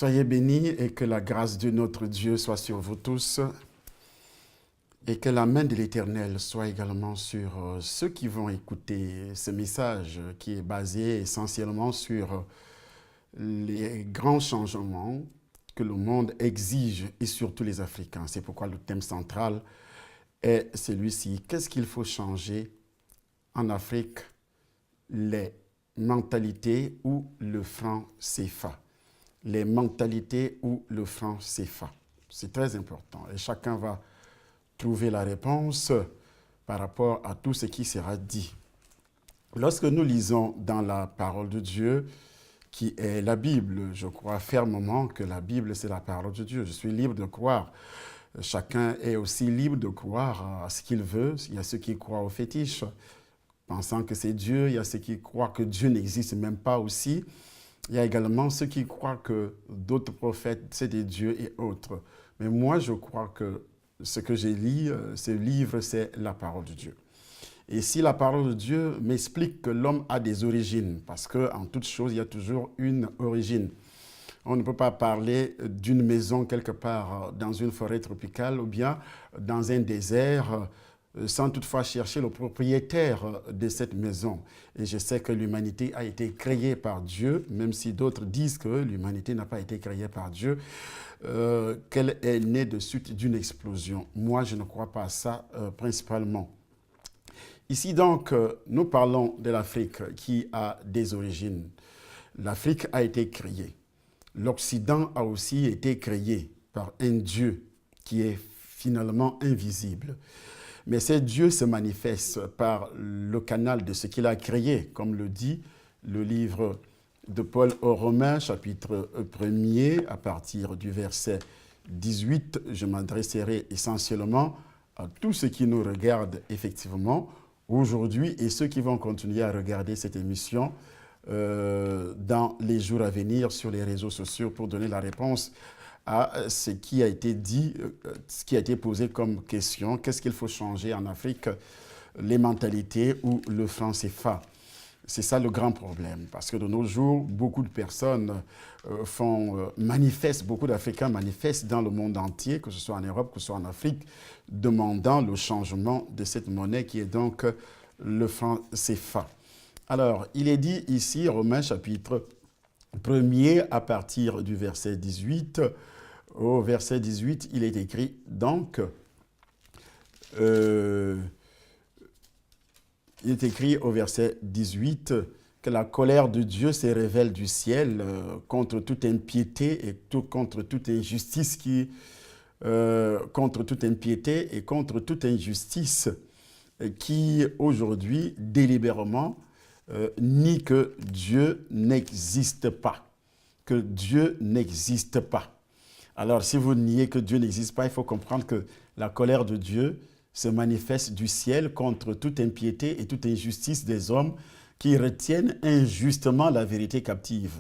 Soyez bénis et que la grâce de notre Dieu soit sur vous tous et que la main de l'Éternel soit également sur ceux qui vont écouter ce message qui est basé essentiellement sur les grands changements que le monde exige et surtout les Africains. C'est pourquoi le thème central est celui-ci. Qu'est-ce qu'il faut changer en Afrique? Les mentalités ou le franc CFA? Les mentalités ou le franc CFA. C'est très important et chacun va trouver la réponse par rapport à tout ce qui sera dit. Lorsque nous lisons dans la parole de Dieu, qui est la Bible, je crois fermement que la Bible, c'est la parole de Dieu. Je suis libre de croire. Chacun est aussi libre de croire à ce qu'il veut. Il y a ceux qui croient aux fétiches, pensant que c'est Dieu. Il y a ceux qui croient que Dieu n'existe même pas aussi. Il y a également ceux qui croient que d'autres prophètes, c'est des dieux et autres. Mais moi, je crois que ce que j'ai lu, ce livre, c'est la parole de Dieu. Et si la parole de Dieu m'explique que l'homme a des origines, parce qu'en toute chose, il y a toujours une origine. On ne peut pas parler d'une maison quelque part dans une forêt tropicale ou bien dans un désert sans toutefois chercher le propriétaire de cette maison. Et je sais que l'humanité a été créée par Dieu, même si d'autres disent que l'humanité n'a pas été créée par Dieu, qu'elle est née de suite d'une explosion. Moi, je ne crois pas à ça principalement. Ici donc, nous parlons de l'Afrique qui a des origines. L'Afrique a été créée. L'Occident a aussi été créé par un Dieu qui est finalement invisible. Mais ce Dieu se manifeste par le canal de ce qu'il a créé, comme le dit le livre de Paul aux Romains, chapitre 1er, à partir du verset 18. Je m'adresserai essentiellement à tous ceux qui nous regardent effectivement aujourd'hui et ceux qui vont continuer à regarder cette émission dans les jours à venir sur les réseaux sociaux pour donner la réponse à ce qui a été dit, ce qui a été posé comme question. Qu'est-ce qu'il faut changer en Afrique? Les mentalités ou le franc CFA? C'est ça le grand problème. Parce que de nos jours, beaucoup de personnes manifestent, beaucoup d'Africains manifestent dans le monde entier, que ce soit en Europe, que ce soit en Afrique, demandant le changement de cette monnaie qui est donc le franc CFA. Alors, il est dit ici, Romains chapitre 1er, à partir du verset 18, au verset 18, il est écrit donc, il est écrit au verset 18 que la colère de Dieu se révèle du ciel contre toute impiété et contre toute injustice contre toute impiété et contre toute injustice qui aujourd'hui délibérément nie que Dieu n'existe pas, que Dieu n'existe pas. Alors, si vous niez que Dieu n'existe pas, il faut comprendre que la colère de Dieu se manifeste du ciel contre toute impiété et toute injustice des hommes qui retiennent injustement la vérité captive.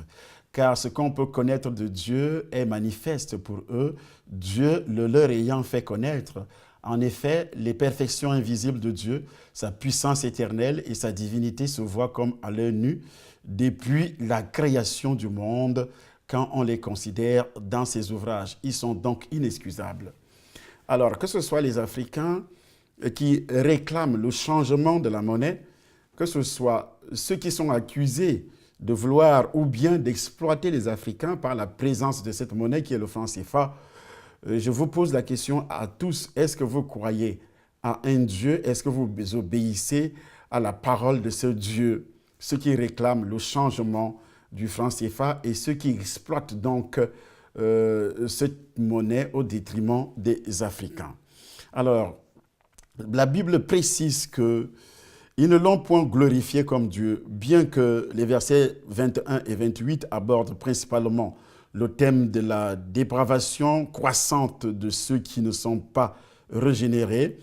Car ce qu'on peut connaître de Dieu est manifeste pour eux, Dieu le leur ayant fait connaître. En effet, les perfections invisibles de Dieu, sa puissance éternelle et sa divinité se voient comme à l'œil nu depuis la création du monde quand on les considère dans ses ouvrages. Ils sont donc inexcusables. Alors, que ce soit les Africains qui réclament le changement de la monnaie, que ce soit ceux qui sont accusés de vouloir ou bien d'exploiter les Africains par la présence de cette monnaie qui est le franc CFA, je vous pose la question à tous, est-ce que vous croyez à un Dieu? Est-ce que vous obéissez à la parole de ce Dieu? Ceux qui réclament le changement du franc CFA et ceux qui exploitent donc cette monnaie au détriment des Africains. Alors, la Bible précise que ils ne l'ont point glorifié comme Dieu, bien que les versets 21 et 28 abordent principalement le thème de la dépravation croissante de ceux qui ne sont pas régénérés.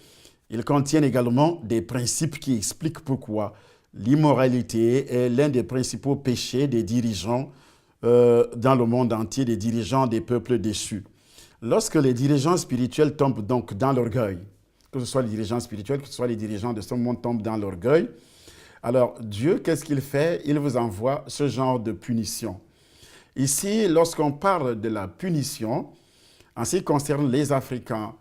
Ils contiennent également des principes qui expliquent pourquoi l'immoralité est l'un des principaux péchés des dirigeants dans le monde entier, des dirigeants des peuples déchus. Lorsque les dirigeants spirituels tombent donc dans l'orgueil, que ce soit les dirigeants spirituels, que ce soit les dirigeants de ce monde tombent dans l'orgueil, alors Dieu, qu'est-ce qu'il fait? Il vous envoie ce genre de punition. Ici, lorsqu'on parle de la punition, en ce qui concerne les Africains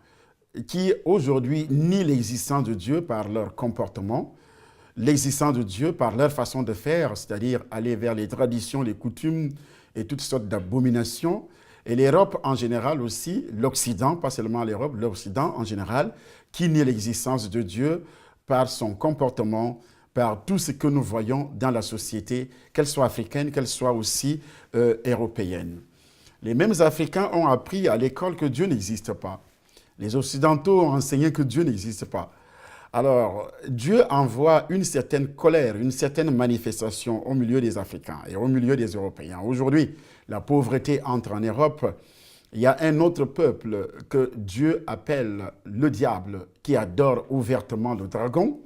qui aujourd'hui nient l'existence de Dieu par leur comportement, l'existence de Dieu par leur façon de faire, c'est-à-dire aller vers les traditions, les coutumes et toutes sortes d'abominations. Et l'Europe en général aussi, l'Occident, pas seulement l'Europe, l'Occident en général, qui nie l'existence de Dieu par son comportement, par tout ce que nous voyons dans la société, qu'elle soit africaine, qu'elle soit aussi européenne. Les mêmes Africains ont appris à l'école que Dieu n'existe pas. Les Occidentaux ont enseigné que Dieu n'existe pas. Alors, Dieu envoie une certaine colère, une certaine manifestation au milieu des Africains et au milieu des Européens. Aujourd'hui, la pauvreté entre en Europe. Il y a un autre peuple que Dieu appelle le diable, qui adore ouvertement le dragon,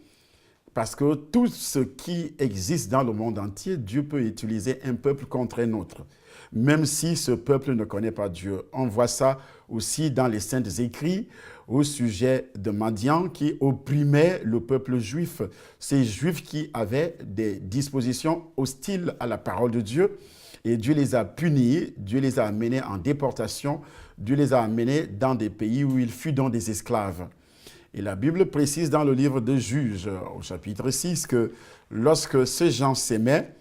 parce que tout ce qui existe dans le monde entier, Dieu peut utiliser un peuple contre un autre, même si ce peuple ne connaît pas Dieu. On voit ça aussi dans les Saints Écrits au sujet de Madian qui opprimait le peuple juif. Ces juifs qui avaient des dispositions hostiles à la parole de Dieu. Et Dieu les a punis, Dieu les a amenés en déportation, Dieu les a amenés dans des pays où ils furent donc des esclaves. Et la Bible précise dans le livre de Juges, au chapitre 6, que lorsque ces gens s'aimaient,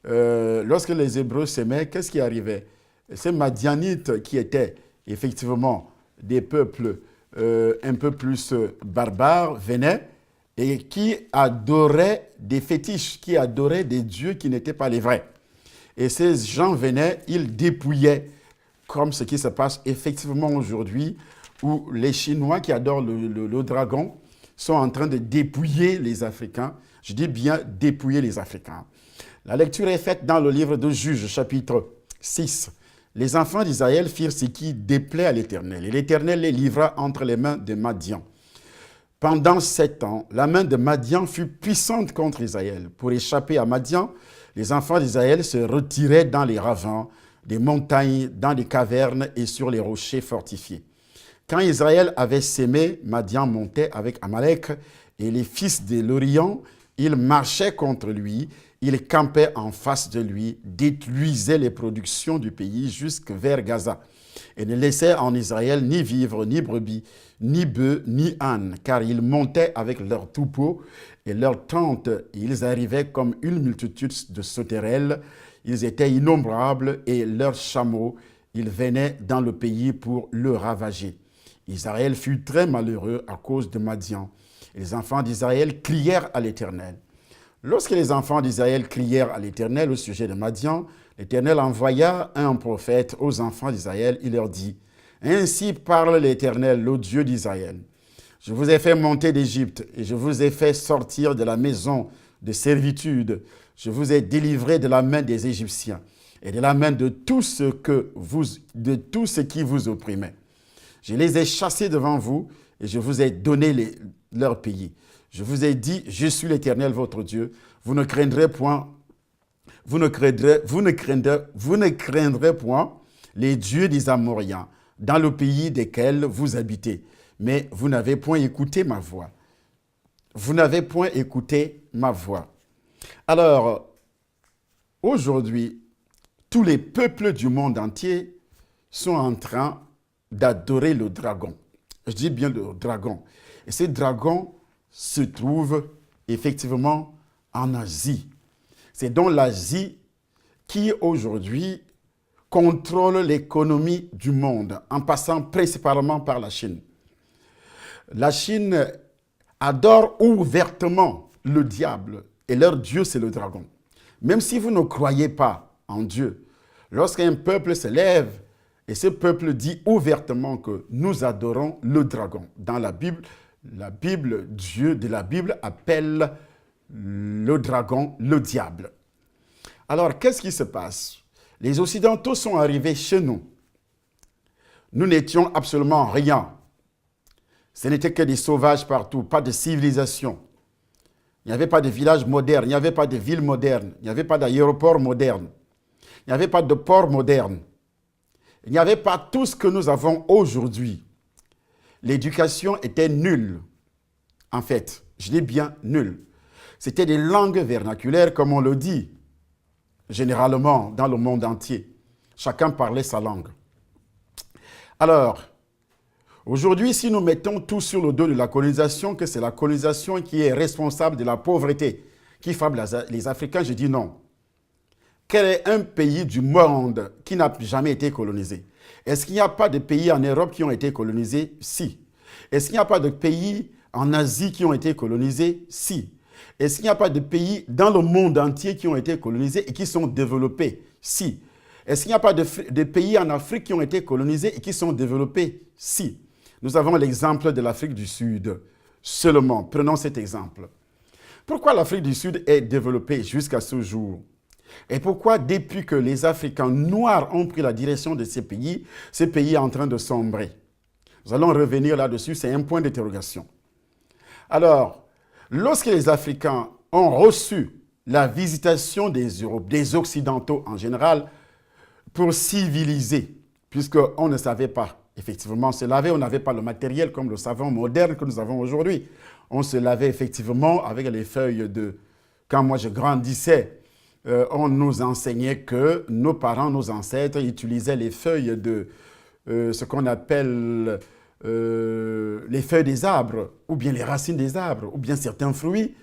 lorsque les Hébreux s'aimaient, qu'est-ce qui arrivait? Ces Madianites qui étaient effectivement des peuples un peu plus barbares venaient et qui adoraient des fétiches, qui adoraient des dieux qui n'étaient pas les vrais. Et ces gens venaient, ils dépouillaient, comme ce qui se passe effectivement aujourd'hui, où les Chinois qui adorent le dragon sont en train de dépouiller les Africains. Je dis bien dépouiller les Africains. La lecture est faite dans le livre de Juges, chapitre 6. Les enfants d'Israël firent ce qui déplaît à l'Éternel, et l'Éternel les livra entre les mains de Madian. Pendant 7 ans, la main de Madian fut puissante contre Israël. Pour échapper à Madian, les enfants d'Israël se retiraient dans les ravins, des montagnes, dans les cavernes et sur les rochers fortifiés. Quand Israël avait sémé, Madian montait avec Amalek et les fils de l'Orient, ils marchaient contre lui, ils campaient en face de lui, détruisaient les productions du pays jusque vers Gaza et ne laissaient en Israël ni vivre, ni brebis, ni bœufs, ni ânes, car ils montaient avec leurs troupeaux et leurs tentes, ils arrivaient comme une multitude de sauterelles, ils étaient innombrables et leurs chameaux, ils venaient dans le pays pour le ravager. Israël fut très malheureux à cause de Madian. Et les enfants d'Israël crièrent à l'Éternel. Lorsque les enfants d'Israël crièrent à l'Éternel au sujet de Madian, l'Éternel envoya un prophète aux enfants d'Israël. Il leur dit, « Ainsi parle l'Éternel, le Dieu d'Israël. Je vous ai fait monter d'Égypte et je vous ai fait sortir de la maison de servitude. Je vous ai délivré de la main des Égyptiens et de la main de tout ce qui vous opprimait. Je les ai chassés devant vous et je vous ai donné leur pays. Je vous ai dit, je suis l'Éternel votre Dieu. Vous ne craindrez point les dieux des Amoriens dans le pays desquels vous habitez. Mais vous n'avez point écouté ma voix. Vous n'avez point écouté ma voix. » Alors, aujourd'hui, tous les peuples du monde entier sont en train d'adorer le dragon. Je dis bien le dragon. Et ce dragon se trouve effectivement en Asie. C'est donc l'Asie qui aujourd'hui contrôle l'économie du monde en passant principalement par la Chine. La Chine adore ouvertement le diable et leur Dieu c'est le dragon. Même si vous ne croyez pas en Dieu, lorsqu'un peuple se lève et ce peuple dit ouvertement que nous adorons le dragon. Dans la Bible, Dieu de la Bible appelle le dragon le diable. Alors, qu'est-ce qui se passe? Les Occidentaux sont arrivés chez nous. Nous n'étions absolument rien. Ce n'était que des sauvages partout, pas de civilisation. Il n'y avait pas de village moderne, il n'y avait pas de ville moderne, il n'y avait pas d'aéroport moderne, il n'y avait pas de port moderne. Il n'y avait pas tout ce que nous avons aujourd'hui. L'éducation était nulle, en fait. Je dis bien nulle. C'était des langues vernaculaires, comme on le dit, généralement dans le monde entier. Chacun parlait sa langue. Alors, aujourd'hui, si nous mettons tout sur le dos de la colonisation, que c'est la colonisation qui est responsable de la pauvreté qui frappe les Africains, je dis non. Quel est un pays du monde qui n'a jamais été colonisé? Est-ce qu'il n'y a pas de pays en Europe qui ont été colonisés? Si. Est-ce qu'il n'y a pas de pays en Asie qui ont été colonisés? Si. Est-ce qu'il n'y a pas de pays dans le monde entier qui ont été colonisés et qui sont développés? Si. Est-ce qu'il n'y a pas de pays en Afrique qui ont été colonisés et qui sont développés? Si. Nous avons l'exemple de l'Afrique du Sud. Seulement, prenons cet exemple. Pourquoi l'Afrique du Sud est développée jusqu'à ce jour? Et pourquoi, depuis que les Africains noirs ont pris la direction de ces pays est en train de sombrer? Nous allons revenir là-dessus, c'est un point d'interrogation. Alors, lorsque les Africains ont reçu la visitation des Occidentaux en général pour civiliser, puisqu'on ne savait pas effectivement se laver, on n'avait pas le matériel comme le savon moderne que nous avons aujourd'hui. On se lavait effectivement avec les feuilles de... Quand moi je grandissais, on nous enseignait que nos parents, nos ancêtres utilisaient les feuilles de ce qu'on appelle les feuilles des arbres, ou bien les racines des arbres, ou bien certains fruits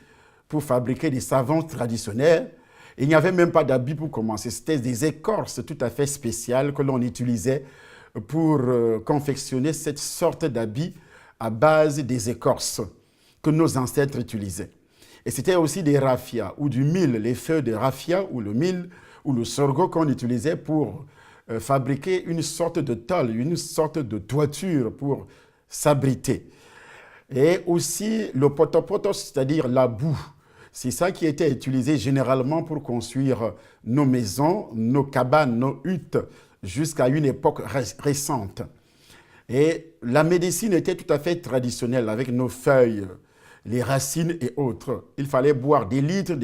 pour fabriquer des savons traditionnels. Il n'y avait même pas d'habits pour commencer. C'était des écorces tout à fait spéciales que l'on utilisait pour confectionner cette sorte d'habits à base des écorces que nos ancêtres utilisaient. Et c'était aussi des raffias ou du mil, les feuilles de raffia ou le mil ou le sorgho qu'on utilisait pour fabriquer une sorte de tôle, une sorte de toiture pour s'abriter. Et aussi le potopoto, c'est-à-dire la boue. C'est ça qui était utilisé généralement pour construire nos maisons, nos cabanes, nos huttes, jusqu'à une époque récente. Et la médecine était tout à fait traditionnelle avec nos feuilles, les racines et autres. Il fallait boire des litres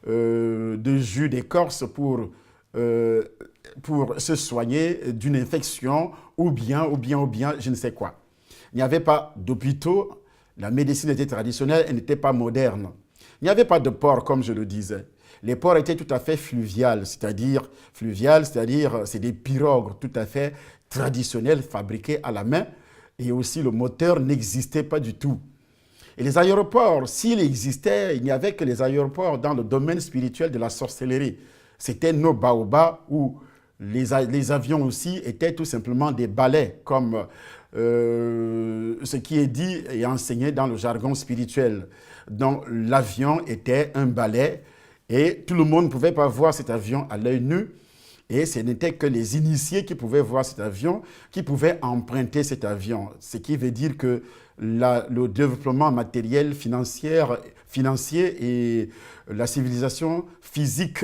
de jus d'écorce pour se soigner d'une infection ou bien, je ne sais quoi. Il n'y avait pas d'hôpitaux, la médecine était traditionnelle, elle n'était pas moderne. Il n'y avait pas de port, comme je le disais. Les ports étaient tout à fait fluviales, c'est-à-dire c'est des pirogues tout à fait traditionnelles, fabriquées à la main, et aussi le moteur n'existait pas du tout. Et les aéroports, s'il existait, il n'y avait que les aéroports dans le domaine spirituel de la sorcellerie. C'était nos baobabs où les avions aussi étaient tout simplement des balais, comme ce qui est dit et enseigné dans le jargon spirituel. Donc l'avion était un balai et tout le monde ne pouvait pas voir cet avion à l'œil nu. Et ce n'était que les initiés qui pouvaient voir cet avion, qui pouvaient emprunter cet avion. Ce qui veut dire que le développement matériel, financier et la civilisation physique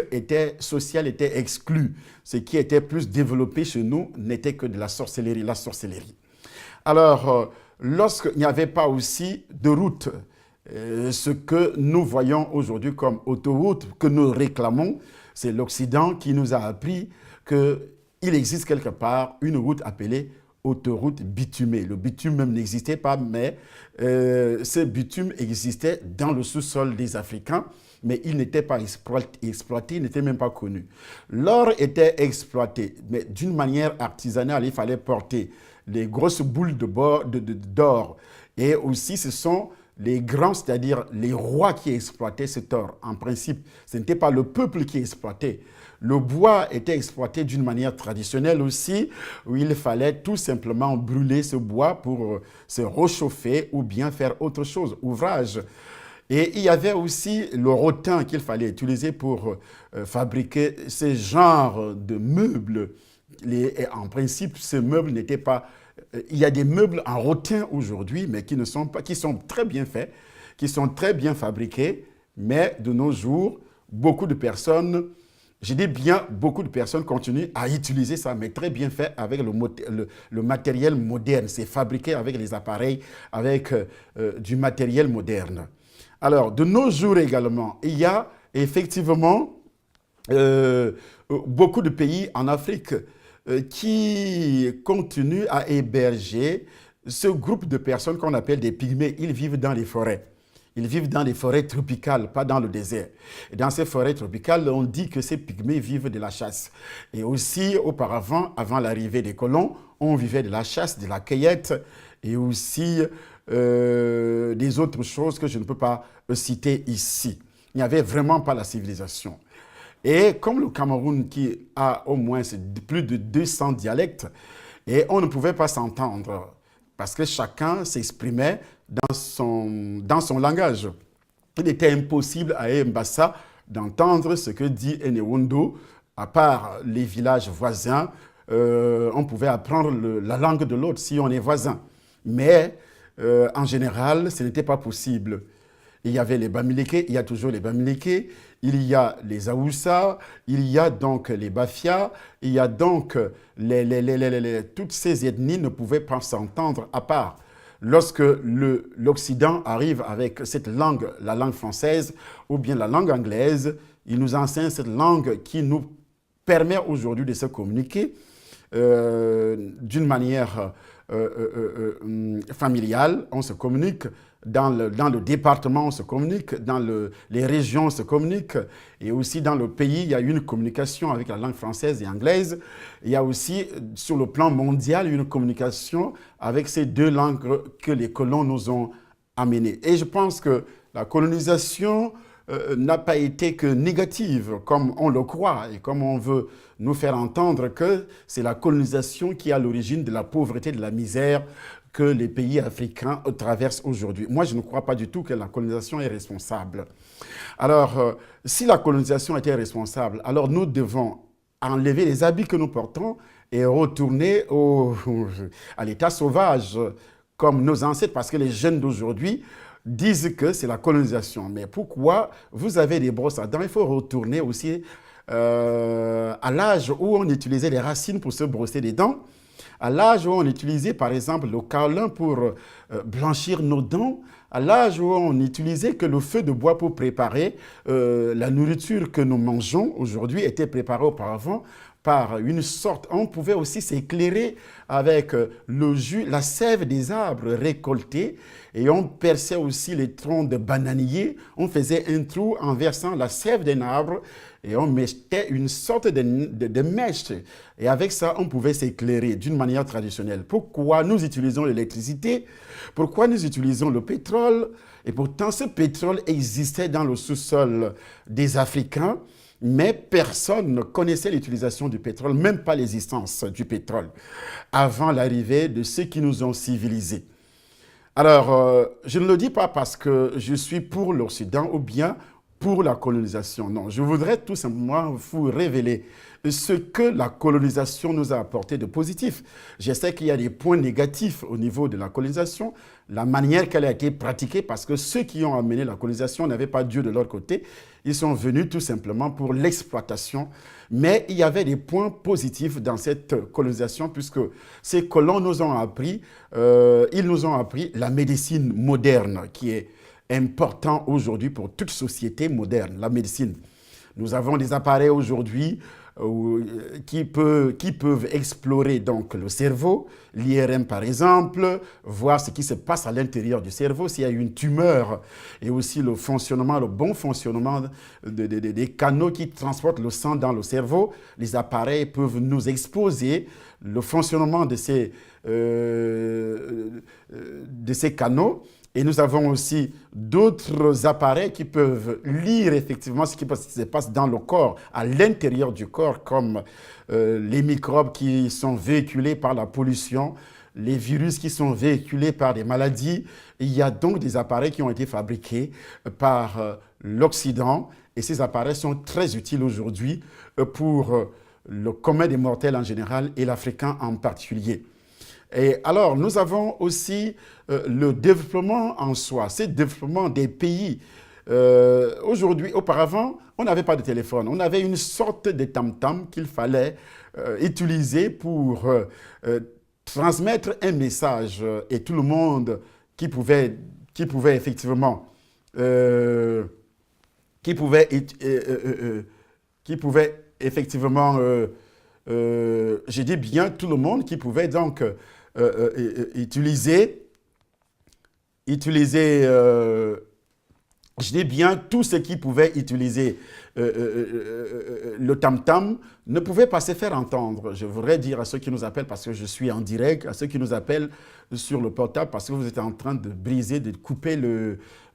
sociale était exclue. Ce qui était plus développé chez nous n'était que de la sorcellerie. Alors, lorsqu'il n'y avait pas aussi de route, ce que nous voyons aujourd'hui comme autoroute, que nous réclamons, c'est l'Occident qui nous a appris qu'il existe quelque part une route appelée autoroute bitumée. Le bitume même n'existait pas, mais ce bitume existait dans le sous-sol des Africains, mais il n'était pas exploité, il n'était même pas connu. L'or était exploité, mais d'une manière artisanale, il fallait porter les grosses boules d'or. Et aussi, ce sont les grands, c'est-à-dire les rois qui exploitaient cet or. En principe, ce n'était pas le peuple qui exploitait. Le bois était exploité d'une manière traditionnelle aussi, où il fallait tout simplement brûler ce bois pour se réchauffer ou bien faire autre chose, ouvrage. Et il y avait aussi le rotin qu'il fallait utiliser pour fabriquer ce genre de meubles. Et en principe, ces meubles n'étaient pas... Il y a des meubles en rotin aujourd'hui, mais qui sont très bien faits, qui sont très bien fabriqués, mais de nos jours, beaucoup de personnes continuent à utiliser ça, mais très bien fait avec le matériel moderne. C'est fabriqué avec les appareils, avec du matériel moderne. Alors, de nos jours également, il y a effectivement beaucoup de pays en Afrique qui continuent à héberger ce groupe de personnes qu'on appelle des pygmées. Ils vivent dans les forêts. Ils vivent dans les forêts tropicales, pas dans le désert. Et dans ces forêts tropicales, on dit que ces pygmées vivent de la chasse. Et aussi, auparavant, avant l'arrivée des colons, on vivait de la chasse, de la cueillette et aussi des autres choses que je ne peux pas citer ici. Il n'y avait vraiment pas la civilisation. Et comme le Cameroun qui a au moins plus de 200 dialectes, et on ne pouvait pas s'entendre parce que chacun s'exprimait dans son langage. Il était impossible à Mbassa d'entendre ce que dit Enewondo, à part les villages voisins. On pouvait apprendre la langue de l'autre si on est voisin. Mais en général, ce n'était pas possible. Il y avait les Bamileke, il y a toujours les Bamileke, il y a les Aoussa, il y a donc les Bafia, il y a donc toutes ces ethnies ne pouvaient pas s'entendre à part. Lorsque l'Occident arrive avec cette langue, la langue française ou bien la langue anglaise, il nous enseigne cette langue qui nous permet aujourd'hui de se communiquer d'une manière familiale. On se communique dans le département, on se communique, dans les régions, on se communique, et aussi dans le pays, il y a une communication avec la langue française et anglaise. Il y a aussi, sur le plan mondial, une communication avec ces deux langues que les colons nous ont amenées. Et je pense que la colonisation n'a pas été que négative, comme on le croit, et comme on veut nous faire entendre que c'est la colonisation qui est à l'origine de la pauvreté, de la misère que les pays africains traversent aujourd'hui. Moi, je ne crois pas du tout que la colonisation est responsable. Alors, si la colonisation était responsable, alors nous devons enlever les habits que nous portons et retourner à l'état sauvage, comme nos ancêtres, parce que les jeunes d'aujourd'hui disent que c'est la colonisation. Mais pourquoi vous avez des brosses à dents? Il faut retourner aussi à l'âge où on utilisait les racines pour se brosser les dents, à l'âge où on utilisait par exemple le kaolin pour blanchir nos dents, à l'âge où on utilisait que le feu de bois pour préparer la nourriture que nous mangeons aujourd'hui était préparée auparavant par une sorte, on pouvait aussi s'éclairer avec le jus, la sève des arbres récoltés, et on perçait aussi les troncs de bananier, on faisait un trou en versant la sève d'un arbre et on mettait une sorte de mèche, et avec ça on pouvait s'éclairer d'une manière traditionnelle. Pourquoi nous utilisons l'électricité? Pourquoi nous utilisons le pétrole? Et pourtant ce pétrole existait dans le sous-sol des Africains, mais personne ne connaissait l'utilisation du pétrole, même pas l'existence du pétrole, avant l'arrivée de ceux qui nous ont civilisés. Alors, je ne le dis pas parce que je suis pour l'Occident ou bien pour la colonisation. Non, je voudrais tout simplement vous révéler ce que la colonisation nous a apporté de positif. Je sais qu'il y a des points négatifs au niveau de la colonisation, la manière qu'elle a été pratiquée, parce que ceux qui ont amené la colonisation n'avaient pas Dieu de leur côté. Ils sont venus tout simplement pour l'exploitation. Mais il y avait des points positifs dans cette colonisation, puisque ces colons nous ont appris, ils nous ont appris la médecine moderne, qui est important aujourd'hui pour toute société moderne, la médecine. Nous avons des appareils aujourd'hui qui peuvent explorer donc le cerveau, l'IRM par exemple, voir ce qui se passe à l'intérieur du cerveau, s'il y a une tumeur, et aussi le bon fonctionnement des canaux qui transportent le sang dans le cerveau. Les appareils peuvent nous exposer le fonctionnement de ces canaux. Et nous avons aussi d'autres appareils qui peuvent lire effectivement ce qui se passe dans le corps, à l'intérieur du corps, comme les microbes qui sont véhiculés par la pollution, les virus qui sont véhiculés par des maladies. Il y a donc des appareils qui ont été fabriqués par l'Occident, et ces appareils sont très utiles aujourd'hui pour le commun des mortels en général et l'Africain en particulier. Et alors, nous avons aussi le développement en soi, c'est le développement des pays. Aujourd'hui, auparavant, on n'avait pas de téléphone. On avait une sorte de tam-tam qu'il fallait utiliser pour transmettre un message. Et tout le monde qui pouvait effectivement... qui pouvait effectivement... je dis bien tout le monde qui pouvait donc utiliser je dis bien, tous ceux qui pouvaient utiliser le tam-tam ne pouvaient pas se faire entendre. Je voudrais dire à ceux qui nous appellent, parce que je suis en direct, à ceux qui nous appellent sur le portable, parce que vous êtes en train de briser, de couper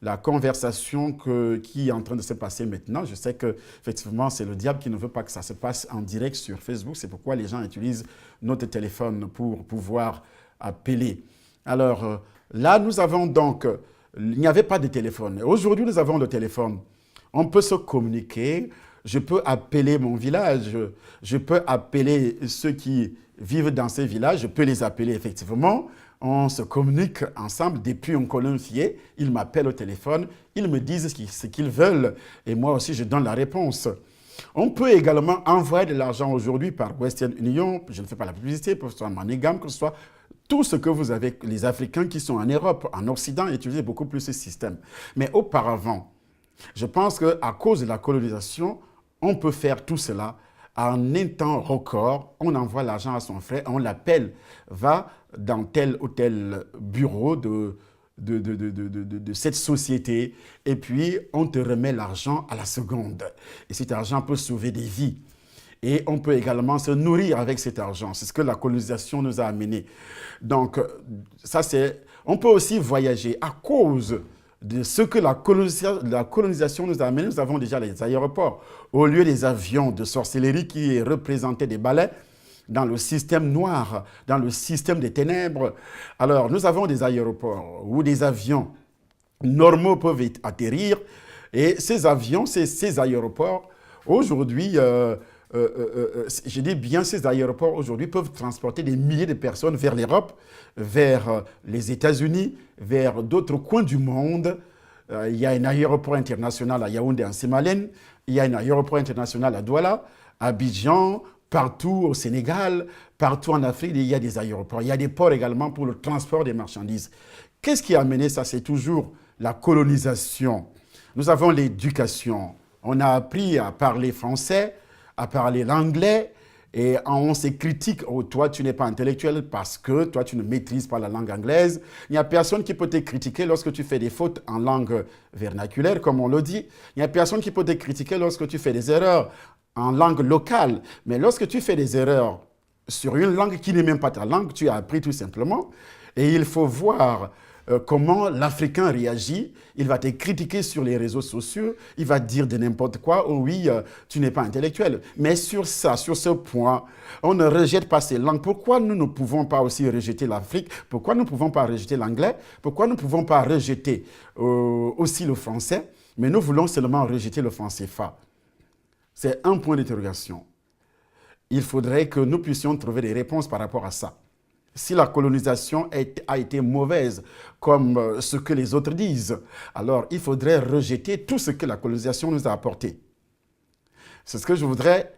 la conversation qui est en train de se passer maintenant. Je sais qu'effectivement, c'est le diable qui ne veut pas que ça se passe en direct sur Facebook. C'est pourquoi les gens utilisent notre téléphone pour pouvoir appeler. Alors, là, nous avons donc... Il n'y avait pas de téléphone. Aujourd'hui, nous avons le téléphone. On peut se communiquer. Je peux appeler mon village. Je peux appeler ceux qui vivent dans ces villages. Je peux les appeler effectivement. On se communique ensemble depuis un colonfier. Ils m'appellent au téléphone. Ils me disent ce qu'ils veulent. Et moi aussi, je donne la réponse. On peut également envoyer de l'argent aujourd'hui par Western Union. Je ne fais pas la publicité, que ce soit MoneyGram, que ce soit... Tout ce que vous avez, les Africains qui sont en Europe, en Occident, utilisaient beaucoup plus ce système. Mais auparavant, je pense qu'à cause de la colonisation, on peut faire tout cela en un temps record. On envoie l'argent à son frère, on l'appelle, va dans tel ou tel bureau de cette société, et puis on te remet l'argent à la seconde. Et cet argent peut sauver des vies. Et on peut également se nourrir avec cet argent. C'est ce que la colonisation nous a amené. Donc, ça c'est... On peut aussi voyager à cause de ce que la colonisation nous a amené. Nous avons déjà les aéroports. Au lieu des avions de sorcellerie qui représentaient des balais dans le système noir, dans le système des ténèbres, alors nous avons des aéroports où des avions normaux peuvent atterrir. Et ces avions, ces aéroports, aujourd'hui... je dis bien, ces aéroports aujourd'hui peuvent transporter des milliers de personnes vers l'Europe, vers les États-Unis, vers d'autres coins du monde. Il y a un aéroport international à Yaoundé en Sémalène, il y a un aéroport international à Douala, à Abidjan, partout au Sénégal, partout en Afrique, il y a des aéroports. Il y a des ports également pour le transport des marchandises. Qu'est-ce qui a amené ça? C'est toujours la colonisation. Nous avons l'éducation. On a appris à parler français, à parler l'anglais, et on se critique, oh, toi tu n'es pas intellectuel parce que toi tu ne maîtrises pas la langue anglaise. Il n'y a personne qui peut te critiquer lorsque tu fais des fautes en langue vernaculaire, comme on le dit. Il n'y a personne qui peut te critiquer lorsque tu fais des erreurs en langue locale. Mais lorsque tu fais des erreurs sur une langue qui n'est même pas ta langue, tu as appris tout simplement, et il faut voir comment l'Africain réagit. Il va te critiquer sur les réseaux sociaux, il va te dire de n'importe quoi, oh oui, tu n'es pas intellectuel. Mais sur ça, sur ce point, on ne rejette pas ces langues. Pourquoi nous ne pouvons pas aussi rejeter l'Afrique? Pourquoi nous ne pouvons pas rejeter l'anglais? Pourquoi nous ne pouvons pas rejeter aussi le français? Mais nous voulons seulement rejeter le franc CFA. C'est un point d'interrogation. Il faudrait que nous puissions trouver des réponses par rapport à ça. Si la colonisation a été mauvaise, comme ce que les autres disent, alors il faudrait rejeter tout ce que la colonisation nous a apporté. C'est ce que je voudrais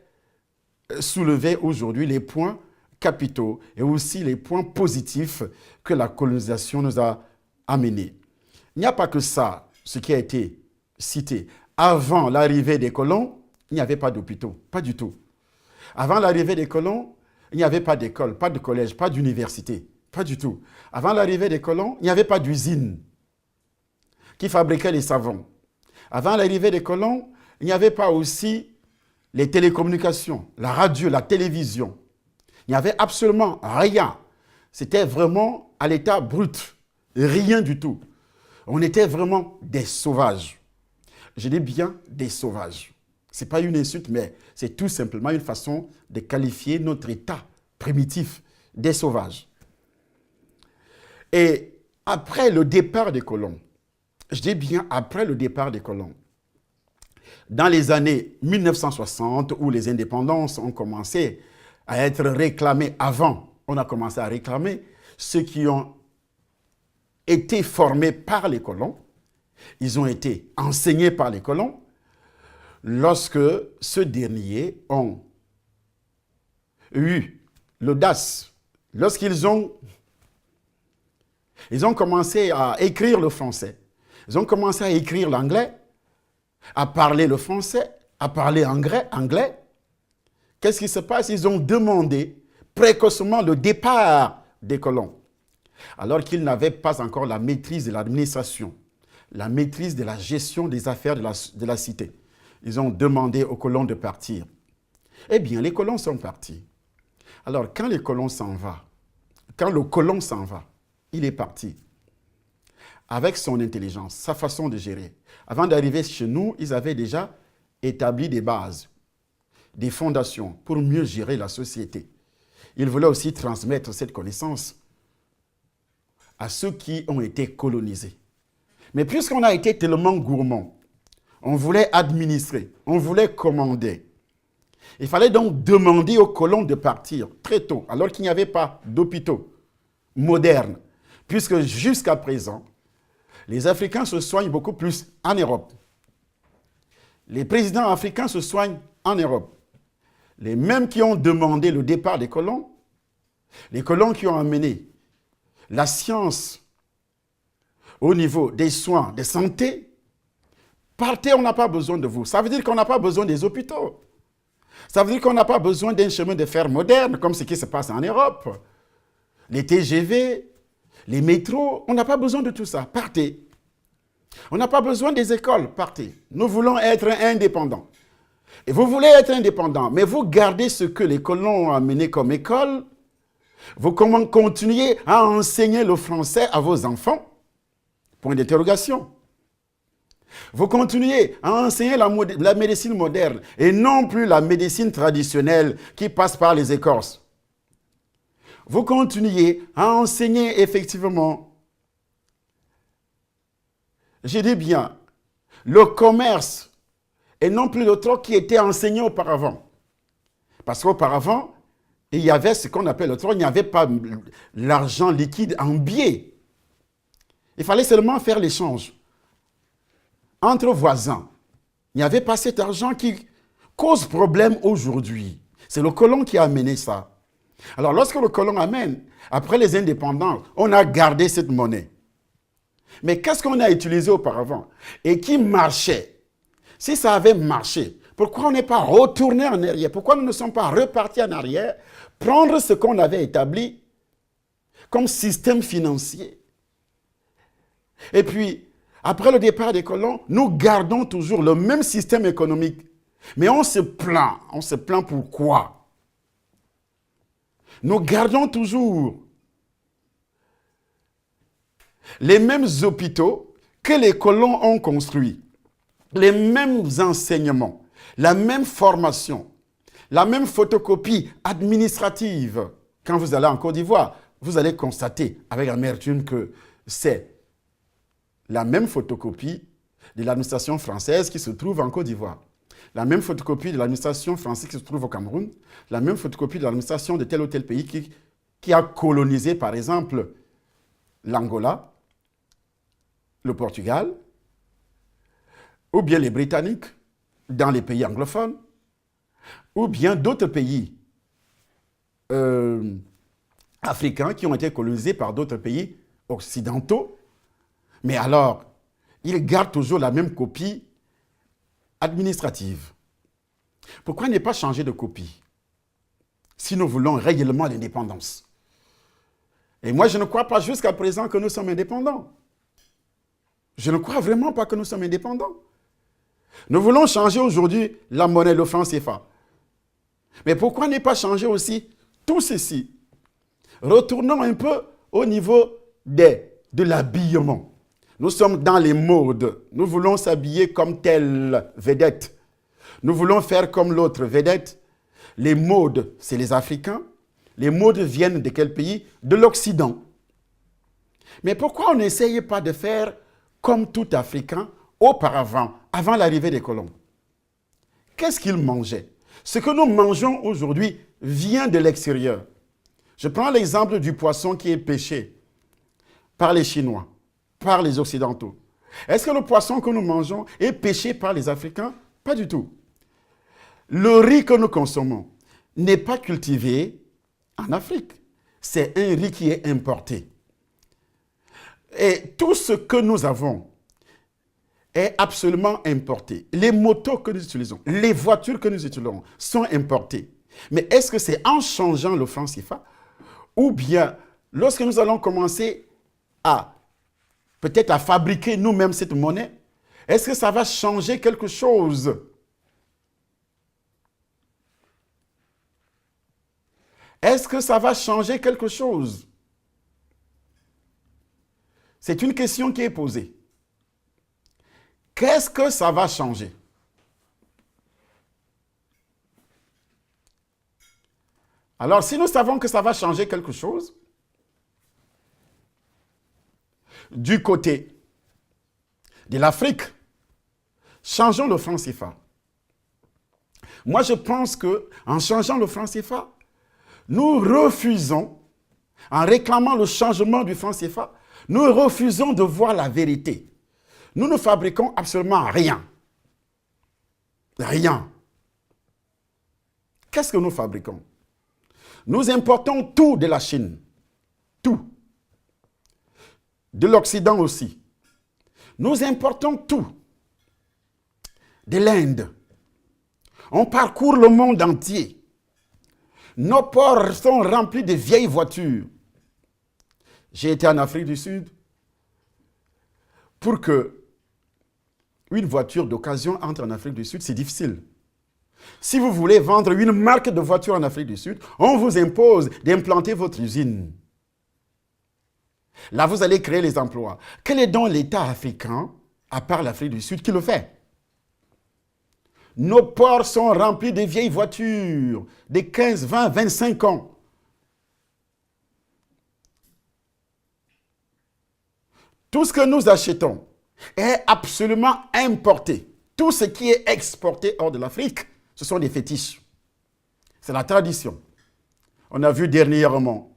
soulever aujourd'hui, les points capitaux et aussi les points positifs que la colonisation nous a amenés. Il n'y a pas que ça, ce qui a été cité. Avant l'arrivée des colons, il n'y avait pas d'hôpitaux, pas du tout. Avant l'arrivée des colons, il n'y avait pas d'école, pas de collège, pas d'université, pas du tout. Avant l'arrivée des colons, il n'y avait pas d'usine qui fabriquait les savons. Avant l'arrivée des colons, il n'y avait pas aussi les télécommunications, la radio, la télévision. Il n'y avait absolument rien. C'était vraiment à l'état brut, rien du tout. On était vraiment des sauvages. Je dis bien des sauvages. Ce n'est pas une insulte, mais c'est tout simplement une façon de qualifier notre état primitif des sauvages. Et après le départ des colons, je dis bien après le départ des colons, dans les années 1960, où les indépendances ont commencé à être réclamées, avant, on a commencé à réclamer ceux qui ont été formés par les colons, ils ont été enseignés par les colons. Lorsque ceux derniers ont eu l'audace, lorsqu'ils ont commencé à écrire le français, ils ont commencé à écrire l'anglais, à parler le français, à parler anglais, qu'est-ce qui se passe? Ils ont demandé précocement le départ des colons, alors qu'ils n'avaient pas encore la maîtrise de l'administration. la maîtrise de la gestion des affaires de la cité. Ils ont demandé aux colons de partir. Eh bien, les colons sont partis. Alors, quand le colon s'en va, il est parti avec son intelligence, sa façon de gérer. Avant d'arriver chez nous, ils avaient déjà établi des bases, des fondations pour mieux gérer la société. Ils voulaient aussi transmettre cette connaissance à ceux qui ont été colonisés. Mais puisqu'on a été tellement gourmand, on voulait administrer, on voulait commander. Il fallait donc demander aux colons de partir très tôt, alors qu'il n'y avait pas d'hôpitaux modernes, puisque jusqu'à présent, les Africains se soignent beaucoup plus en Europe. Les présidents africains se soignent en Europe. Les mêmes qui ont demandé le départ des colons, les colons qui ont amené la science au niveau des soins, de santé, partez, on n'a pas besoin de vous. Ça veut dire qu'on n'a pas besoin des hôpitaux. Ça veut dire qu'on n'a pas besoin d'un chemin de fer moderne, comme ce qui se passe en Europe. Les TGV, les métros, on n'a pas besoin de tout ça. Partez. On n'a pas besoin des écoles. Partez. Nous voulons être indépendants. Et vous voulez être indépendants, mais vous gardez ce que les colons ont amené comme école. Vous continuez à enseigner le français à vos enfants. Point d'interrogation. Vous continuez à enseigner la médecine moderne et non plus la médecine traditionnelle qui passe par les écorces. Vous continuez à enseigner effectivement, je dis bien, le commerce et non plus le troc qui était enseigné auparavant. Parce qu'auparavant, il y avait ce qu'on appelle le troc, il n'y avait pas l'argent liquide en billets. Il fallait seulement faire l'échange entre voisins. Il n'y avait pas cet argent qui cause problème aujourd'hui. C'est le colon qui a amené ça. Alors, lorsque le colon amène, après les indépendants, on a gardé cette monnaie. Mais qu'est-ce qu'on a utilisé auparavant et qui marchait? Si ça avait marché, pourquoi on n'est pas retourné en arrière? Pourquoi nous ne sommes pas repartis en arrière, prendre ce qu'on avait établi comme système financier? Et puis, après le départ des colons, nous gardons toujours le même système économique. Mais on se plaint. On se plaint pourquoi? Nous gardons toujours les mêmes hôpitaux que les colons ont construits, les mêmes enseignements, la même formation, la même photocopie administrative. Quand vous allez en Côte d'Ivoire, vous allez constater avec amertume que c'est la même photocopie de l'administration française qui se trouve en Côte d'Ivoire. La même photocopie de l'administration française qui se trouve au Cameroun, la même photocopie de l'administration de tel ou tel pays qui a colonisé, par exemple, l'Angola, le Portugal, ou bien les Britanniques dans les pays anglophones, ou bien d'autres pays africains qui ont été colonisés par d'autres pays occidentaux. Mais alors, ils gardent toujours la même copie administrative. Pourquoi ne pas changer de copie si nous voulons réellement l'indépendance? Et moi, je ne crois pas jusqu'à présent que nous sommes indépendants. Je ne crois vraiment pas que nous sommes indépendants. Nous voulons changer aujourd'hui la monnaie, le franc CFA. Mais pourquoi ne pas changer aussi tout ceci? Retournons un peu au niveau de l'habillement. Nous sommes dans les modes. Nous voulons s'habiller comme telle vedette. Nous voulons faire comme l'autre vedette. Les modes, c'est les Africains. Les modes viennent de quel pays? De l'Occident. Mais pourquoi on n'essaye pas de faire comme tout Africain auparavant, avant l'arrivée des colons? Qu'est-ce qu'ils mangeaient? Ce que nous mangeons aujourd'hui vient de l'extérieur. Je prends l'exemple du poisson qui est pêché par les Chinois, par les Occidentaux. Est-ce que le poisson que nous mangeons est pêché par les Africains? Pas du tout. Le riz que nous consommons n'est pas cultivé en Afrique. C'est un riz qui est importé. Et tout ce que nous avons est absolument importé. Les motos que nous utilisons, les voitures que nous utilisons sont importées. Mais est-ce que c'est en changeant le franc CFA ou bien lorsque nous allons commencer à peut-être à fabriquer nous-mêmes cette monnaie? Est-ce que ça va changer quelque chose? Est-ce que ça va changer quelque chose? C'est une question qui est posée. Qu'est-ce que ça va changer? Alors, si nous savons que ça va changer quelque chose, du côté de l'Afrique, changeons le franc CFA. Moi, je pense qu'en changeant le franc CFA, nous refusons, en réclamant le changement du franc CFA, nous refusons de voir la vérité. Nous ne fabriquons absolument rien. Rien. Qu'est-ce que nous fabriquons? Nous importons tout de la Chine. Tout. De l'Occident aussi. Nous importons tout. De l'Inde. On parcourt le monde entier. Nos ports sont remplis de vieilles voitures. J'ai été en Afrique du Sud pour que une voiture d'occasion entre en Afrique du Sud, c'est difficile. Si vous voulez vendre une marque de voiture en Afrique du Sud, on vous impose d'implanter votre usine. Là, vous allez créer les emplois. Quel est donc l'État africain, à part l'Afrique du Sud, qui le fait? Nos ports sont remplis de vieilles voitures, de 15, 20, 25 ans. Tout ce que nous achetons est absolument importé. Tout ce qui est exporté hors de l'Afrique, ce sont des fétiches. C'est la tradition. On a vu dernièrement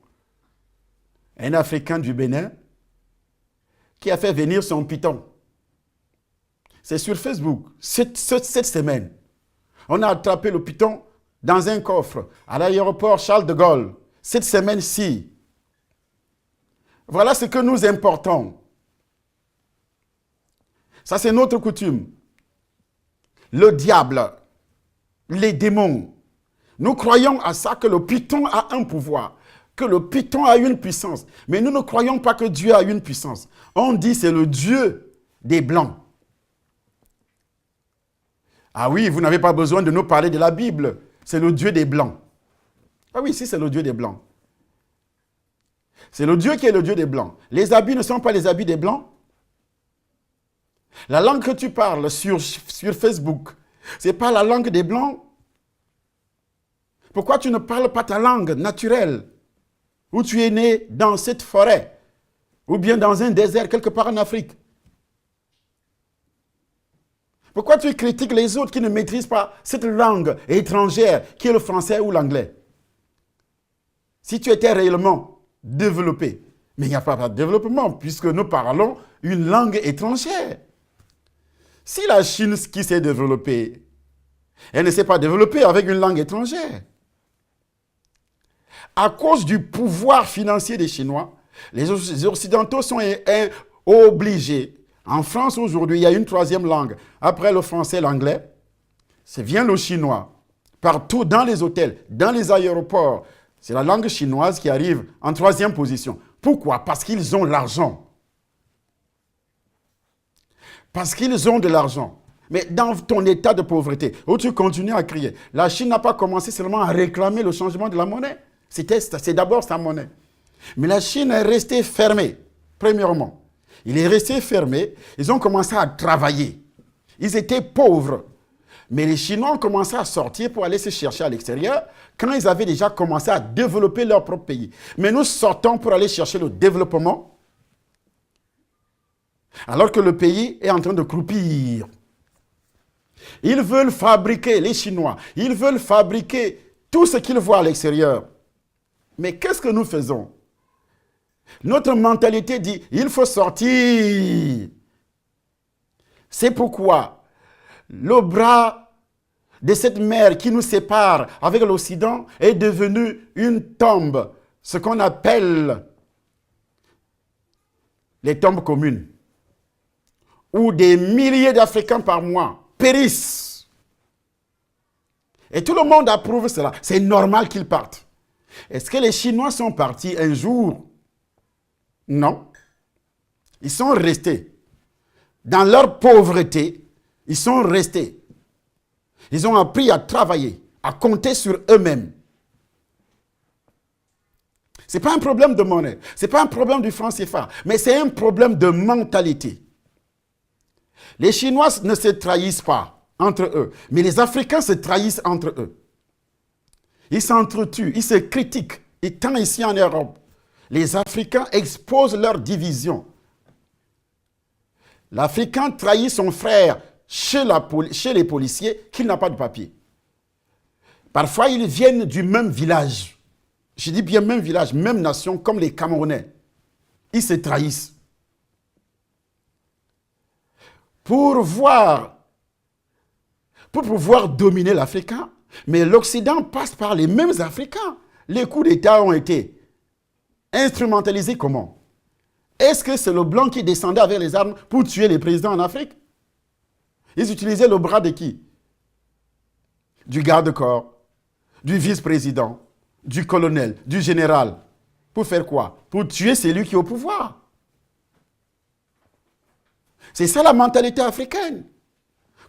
un Africain du Bénin qui a fait venir son python. C'est sur Facebook, cette semaine. On a attrapé le python dans un coffre à l'aéroport Charles de Gaulle. Cette semaine-ci. Voilà ce que nous importons. Ça, c'est notre coutume. Le diable, les démons. Nous croyons à ça, que le python a un pouvoir, que le python a une puissance. Mais nous ne croyons pas que Dieu a une puissance. On dit c'est le Dieu des Blancs. Ah oui, vous n'avez pas besoin de nous parler de la Bible. C'est le Dieu des Blancs. Ah oui, si c'est le Dieu des Blancs. C'est le Dieu qui est le Dieu des Blancs. Les habits ne sont pas les habits des Blancs. La langue que tu parles sur Facebook, ce n'est pas la langue des Blancs. Pourquoi tu ne parles pas ta langue naturelle, où tu es né dans cette forêt, ou bien dans un désert quelque part en Afrique? Pourquoi tu critiques les autres qui ne maîtrisent pas cette langue étrangère qui est le français ou l'anglais? Si tu étais réellement développé, mais il n'y a pas de développement puisque nous parlons une langue étrangère. Si la Chine qui s'est développée, elle ne s'est pas développée avec une langue étrangère. À cause du pouvoir financier des Chinois, les Occidentaux sont obligés. En France, aujourd'hui, il y a une troisième langue. Après le français, l'anglais, vient le chinois. Partout, dans les hôtels, dans les aéroports, c'est la langue chinoise qui arrive en troisième position. Pourquoi? Parce qu'ils ont l'argent. Parce qu'ils ont de l'argent. Mais dans ton état de pauvreté, où tu continues à crier, la Chine n'a pas commencé seulement à réclamer le changement de la monnaie. C'est d'abord sa monnaie. Mais la Chine est restée fermée, premièrement. Il est resté fermé. Ils ont commencé à travailler. Ils étaient pauvres. Mais les Chinois ont commencé à sortir pour aller se chercher à l'extérieur quand ils avaient déjà commencé à développer leur propre pays. Mais nous sortons pour aller chercher le développement alors que le pays est en train de croupir. Ils veulent fabriquer, les Chinois, ils veulent fabriquer tout ce qu'ils voient à l'extérieur. Mais qu'est-ce que nous faisons? Notre mentalité dit, il faut sortir. C'est pourquoi le bras de cette mer qui nous sépare avec l'Occident est devenu une tombe, ce qu'on appelle les tombes communes, où des milliers d'Africains par mois périssent. Et tout le monde approuve cela. C'est normal qu'ils partent. Est-ce que les Chinois sont partis un jour? Non. Ils sont restés. Dans leur pauvreté, ils sont restés. Ils ont appris à travailler, à compter sur eux-mêmes. Ce n'est pas un problème de monnaie, ce n'est pas un problème du franc CFA, mais c'est un problème de mentalité. Les Chinois ne se trahissent pas entre eux, mais les Africains se trahissent entre eux. Ils s'entretuent, ils se critiquent. Et tant ici en Europe, les Africains exposent leur division. L'Africain trahit son frère chez les policiers qu'il n'a pas de papier. Parfois, ils viennent du même village. Je dis bien même village, même nation, comme les Camerounais. Ils se trahissent. Pour pouvoir dominer l'Africain, mais l'Occident passe par les mêmes Africains. Les coups d'État ont été instrumentalisés comment? Est-ce que c'est le blanc qui descendait avec les armes pour tuer les présidents en Afrique? Ils utilisaient le bras de qui? Du garde-corps, du vice-président, du colonel, du général. Pour faire quoi? Pour tuer celui qui est au pouvoir. C'est ça la mentalité africaine.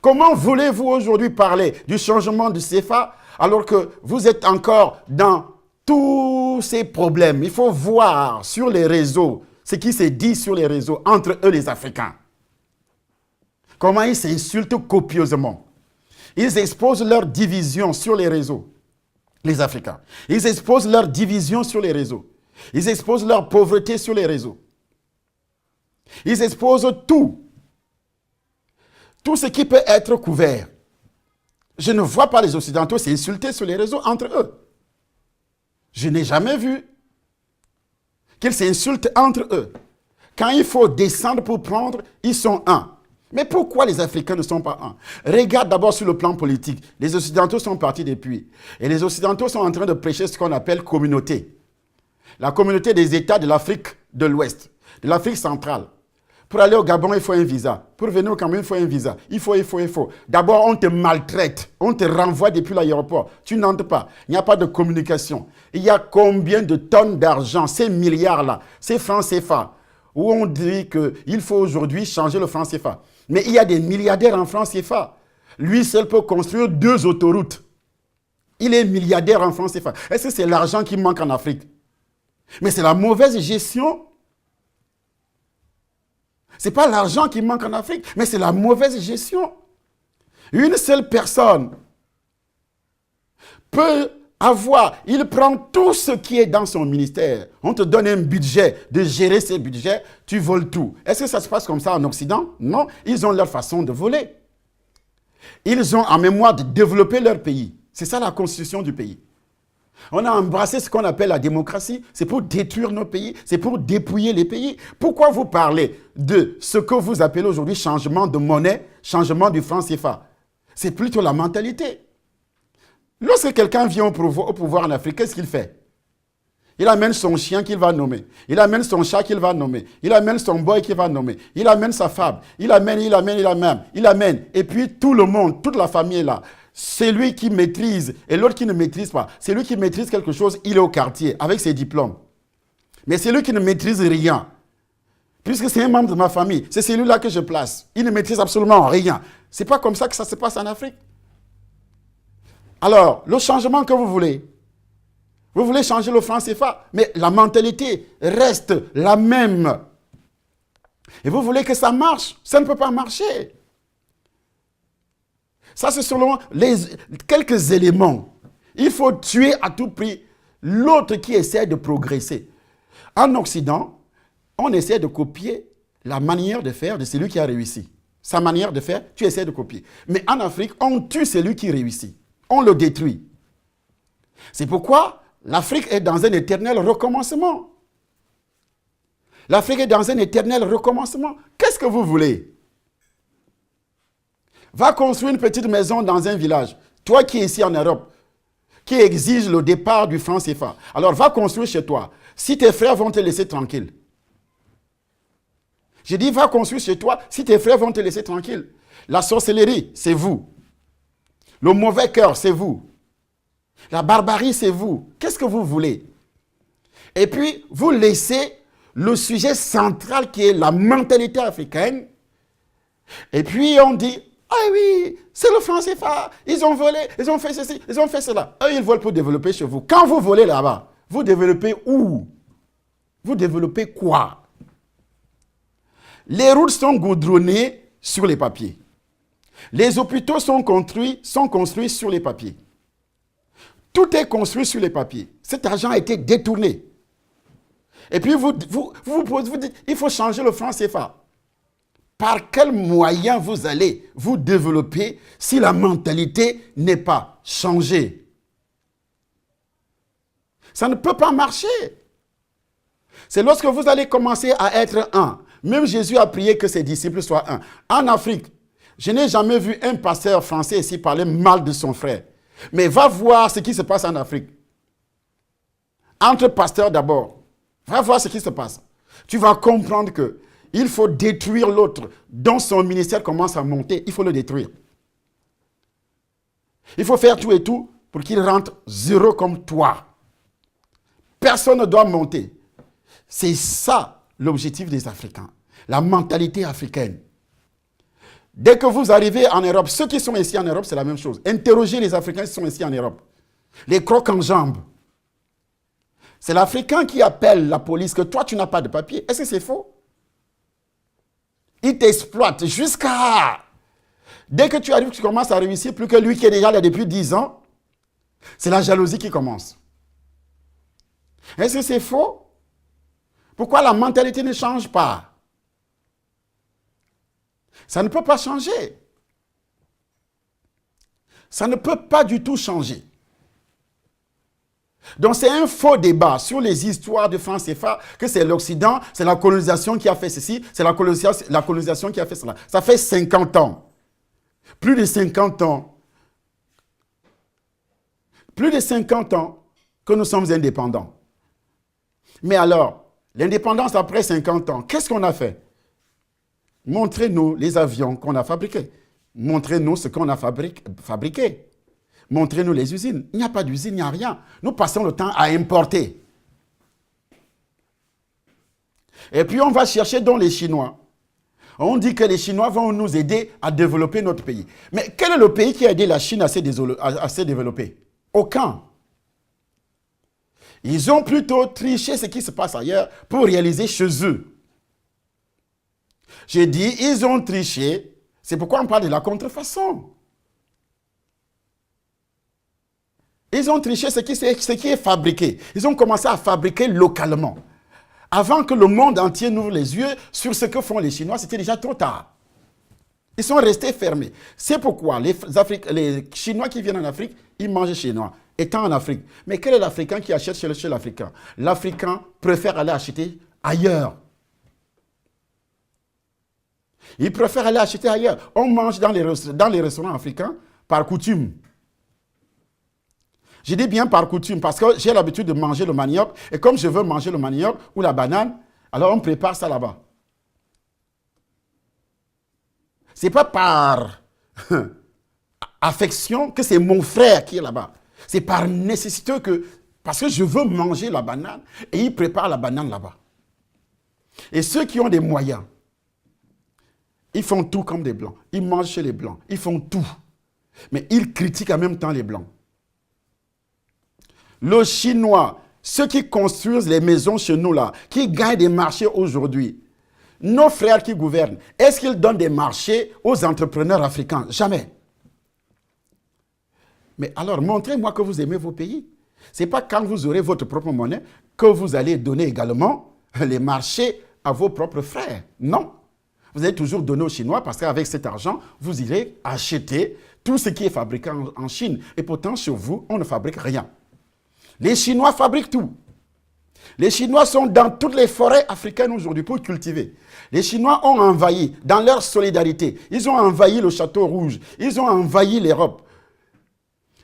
Comment voulez-vous aujourd'hui parler du changement du CFA alors que vous êtes encore dans tous ces problèmes? Il faut voir sur les réseaux ce qui se dit sur les réseaux entre eux les Africains. Comment ils s'insultent copieusement. Ils exposent leur division sur les réseaux, les Africains. Ils exposent leur division sur les réseaux. Ils exposent leur pauvreté sur les réseaux. Ils exposent tout. Tout ce qui peut être couvert. Je ne vois pas les Occidentaux s'insulter sur les réseaux entre eux. Je n'ai jamais vu qu'ils s'insultent entre eux. Quand il faut descendre pour prendre, ils sont un. Mais pourquoi les Africains ne sont pas un? Regarde d'abord sur le plan politique. Les Occidentaux sont partis depuis. Et les Occidentaux sont en train de prêcher ce qu'on appelle communauté. La communauté des États de l'Afrique de l'Ouest, de l'Afrique centrale. Pour aller au Gabon, il faut un visa. Pour venir au Cameroun, il faut un visa. Il faut. D'abord, on te maltraite. On te renvoie depuis l'aéroport. Tu n'entres pas. Il n'y a pas de communication. Il y a combien de tonnes d'argent, ces milliards-là, ces francs CFA, où on dit qu'il faut aujourd'hui changer le franc CFA. Mais il y a des milliardaires en francs CFA. Lui seul peut construire 2 autoroutes. Il est milliardaire en francs CFA. Est-ce que c'est l'argent qui manque en Afrique? Mais c'est la mauvaise gestion. Ce n'est pas l'argent qui manque en Afrique, mais c'est la mauvaise gestion. Une seule personne peut avoir, il prend tout ce qui est dans son ministère. On te donne un budget, de gérer ce budget, tu voles tout. Est-ce que ça se passe comme ça en Occident? Non, ils ont leur façon de voler. Ils ont en mémoire de développer leur pays. C'est ça la constitution du pays. On a embrassé ce qu'on appelle la démocratie. C'est pour détruire nos pays. C'est pour dépouiller les pays. Pourquoi vous parlez de ce que vous appelez aujourd'hui changement de monnaie, changement du franc CFA? C'est plutôt la mentalité. Lorsque quelqu'un vient au pouvoir en Afrique, qu'est-ce qu'il fait? Il amène son chien qu'il va nommer. Il amène son chat qu'il va nommer. Il amène son boy qu'il va nommer. Il amène sa femme. Il amène. Et puis tout le monde, toute la famille est là. C'est lui qui maîtrise et l'autre qui ne maîtrise pas. C'est lui qui maîtrise quelque chose, il est au quartier avec ses diplômes. Mais c'est lui qui ne maîtrise rien. Puisque c'est un membre de ma famille, c'est celui-là que je place. Il ne maîtrise absolument rien. Ce n'est pas comme ça que ça se passe en Afrique. Alors, le changement que vous voulez changer le franc CFA, mais la mentalité reste la même. Et vous voulez que ça marche, ça ne peut pas marcher. Ça, c'est seulement quelques éléments. Il faut tuer à tout prix l'autre qui essaie de progresser. En Occident, on essaie de copier la manière de faire de celui qui a réussi. Sa manière de faire, tu essaies de copier. Mais en Afrique, on tue celui qui réussit. On le détruit. C'est pourquoi l'Afrique est dans un éternel recommencement. L'Afrique est dans un éternel recommencement. Qu'est-ce que vous voulez? Va construire une petite maison dans un village. Toi qui es ici en Europe, qui exige le départ du franc CFA. Alors va construire chez toi. Si tes frères vont te laisser tranquille. Je dis va construire chez toi si tes frères vont te laisser tranquille. La sorcellerie, c'est vous. Le mauvais cœur, c'est vous. La barbarie, c'est vous. Qu'est-ce que vous voulez? Et puis, vous laissez le sujet central qui est la mentalité africaine. Et puis on dit, ah oui, c'est le franc CFA, ils ont volé, ils ont fait ceci, ils ont fait cela. Eux, ils volent pour développer chez vous. Quand vous volez là-bas, vous développez où? Vous développez quoi? Les routes sont goudronnées sur les papiers. Les hôpitaux sont construits sur les papiers. Tout est construit sur les papiers. Cet argent a été détourné. Et puis vous dites, il faut changer le franc CFA. Par quel moyen vous allez vous développer si la mentalité n'est pas changée? Ça ne peut pas marcher. C'est lorsque vous allez commencer à être un. Même Jésus a prié que ses disciples soient un. En Afrique, je n'ai jamais vu un pasteur français ici parler mal de son frère. Mais va voir ce qui se passe en Afrique. Entre pasteurs d'abord. Va voir ce qui se passe. Tu vas comprendre que il faut détruire l'autre dont son ministère commence à monter. Il faut le détruire. Il faut faire tout et tout pour qu'il rentre zéro comme toi. Personne ne doit monter. C'est ça l'objectif des Africains. La mentalité africaine. Dès que vous arrivez en Europe, ceux qui sont ici en Europe, c'est la même chose. Interrogez les Africains qui sont ici en Europe. Les crocs en jambes. C'est l'Africain qui appelle la police que toi, tu n'as pas de papier. Est-ce que c'est faux? Il t'exploite jusqu'à... Dès que tu arrives, tu commences à réussir plus que lui qui est déjà là depuis 10 ans. C'est la jalousie qui commence. Est-ce que c'est faux? Pourquoi la mentalité ne change pas? Ça ne peut pas changer. Ça ne peut pas du tout changer. Donc c'est un faux débat sur les histoires de franc CFA, que c'est l'Occident, c'est la colonisation qui a fait ceci, c'est la colonisation qui a fait cela. Ça fait 50 ans. Plus de 50 ans. Plus de 50 ans que nous sommes indépendants. Mais alors, l'indépendance après 50 ans, qu'est-ce qu'on a fait? Montrez-nous les avions qu'on a fabriqués. Montrez-nous ce qu'on a fabriqué. Montrez-nous les usines. Il n'y a pas d'usine, il n'y a rien. Nous passons le temps à importer. Et puis on va chercher dans les Chinois. On dit que les Chinois vont nous aider à développer notre pays. Mais quel est le pays qui a aidé la Chine à se développer? Aucun. Ils ont plutôt triché ce qui se passe ailleurs pour réaliser chez eux. J'ai dit, ils ont triché. C'est pourquoi on parle de la contrefaçon. Ils ont triché ce qui est fabriqué. Ils ont commencé à fabriquer localement. Avant que le monde entier n'ouvre les yeux sur ce que font les Chinois, c'était déjà trop tard. Ils sont restés fermés. C'est pourquoi les Chinois qui viennent en Afrique, ils mangent chinois, étant en Afrique. Mais quel est l'Africain qui achète chez l'Africain? L'Africain préfère aller acheter ailleurs. Il préfère aller acheter ailleurs. On mange dans les restaurants africains par coutume. Je dis bien par coutume parce que j'ai l'habitude de manger le manioc. Et comme je veux manger le manioc ou la banane, alors on prépare ça là-bas. Ce n'est pas par affection que c'est mon frère qui est là-bas. C'est par nécessité que, parce que je veux manger la banane et il prépare la banane là-bas. Et ceux qui ont des moyens, ils font tout comme des Blancs. Ils mangent chez les Blancs. Ils font tout. Mais ils critiquent en même temps les Blancs. Le Chinois, ceux qui construisent les maisons chez nous là, qui gagnent des marchés aujourd'hui, nos frères qui gouvernent, est-ce qu'ils donnent des marchés aux entrepreneurs africains? Jamais. Mais alors, montrez-moi que vous aimez vos pays. Ce n'est pas quand vous aurez votre propre monnaie que vous allez donner également les marchés à vos propres frères. Non. Vous allez toujours donner aux Chinois parce qu'avec cet argent, vous irez acheter tout ce qui est fabriqué en Chine. Et pourtant, chez vous, on ne fabrique rien. Les Chinois fabriquent tout. Les Chinois sont dans toutes les forêts africaines aujourd'hui pour cultiver. Les Chinois ont envahi, dans leur solidarité, ils ont envahi le Château Rouge, ils ont envahi l'Europe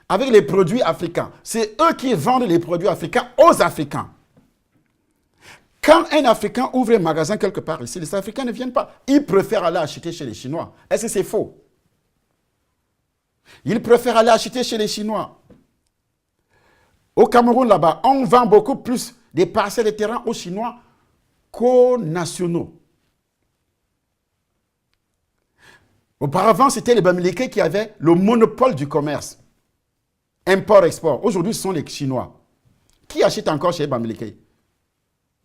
avec les produits africains. C'est eux qui vendent les produits africains aux Africains. Quand un Africain ouvre un magasin quelque part ici, les Africains ne viennent pas. Ils préfèrent aller acheter chez les Chinois. Est-ce que c'est faux? Ils préfèrent aller acheter chez les Chinois. Au Cameroun, là-bas, on vend beaucoup plus des parcelles de terrain aux Chinois co-nationaux. Auparavant, c'était les Bamileke qui avaient le monopole du commerce. Import-export. Aujourd'hui, ce sont les Chinois. Qui achète encore chez les Bamileke?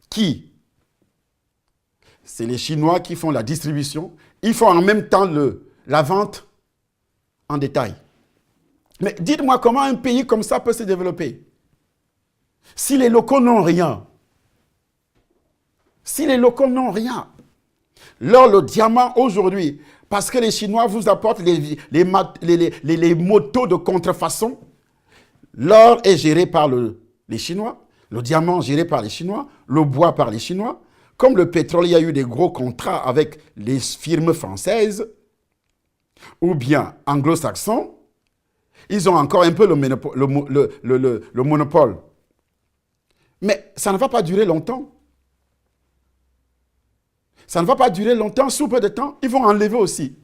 Qui? C'est les Chinois qui font la distribution. Ils font en même temps la vente en détail. Mais dites-moi comment un pays comme ça peut se développer? Si les locaux n'ont rien. Si les locaux n'ont rien. L'or, le diamant aujourd'hui, parce que les Chinois vous apportent les motos de contrefaçon, l'or est géré par les Chinois, le diamant géré par les Chinois, le bois par les Chinois. Comme le pétrole, il y a eu des gros contrats avec les firmes françaises ou bien anglo-saxons. Ils ont encore un peu le monopole. Mais ça ne va pas durer longtemps. Ça ne va pas durer longtemps, sous peu de temps, ils vont enlever aussi.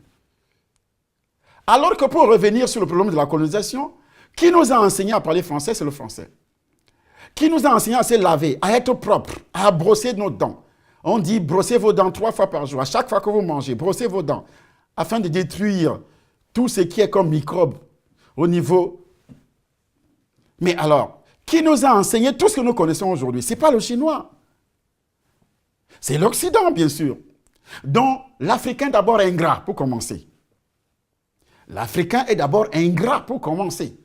Alors que pour revenir sur le problème de la colonisation, qui nous a enseigné à parler français, c'est le français. Qui nous a enseigné à se laver, à être propre, à brosser nos dents. On dit brossez vos dents 3 fois par jour. À chaque fois que vous mangez, brossez vos dents afin de détruire tout ce qui est comme microbe au niveau. Mais alors, qui nous a enseigné tout ce que nous connaissons aujourd'hui? Ce n'est pas le Chinois. C'est l'Occident, bien sûr. Donc, l'Africain d'abord ingrat, pour commencer. L'Africain est d'abord ingrat, pour commencer.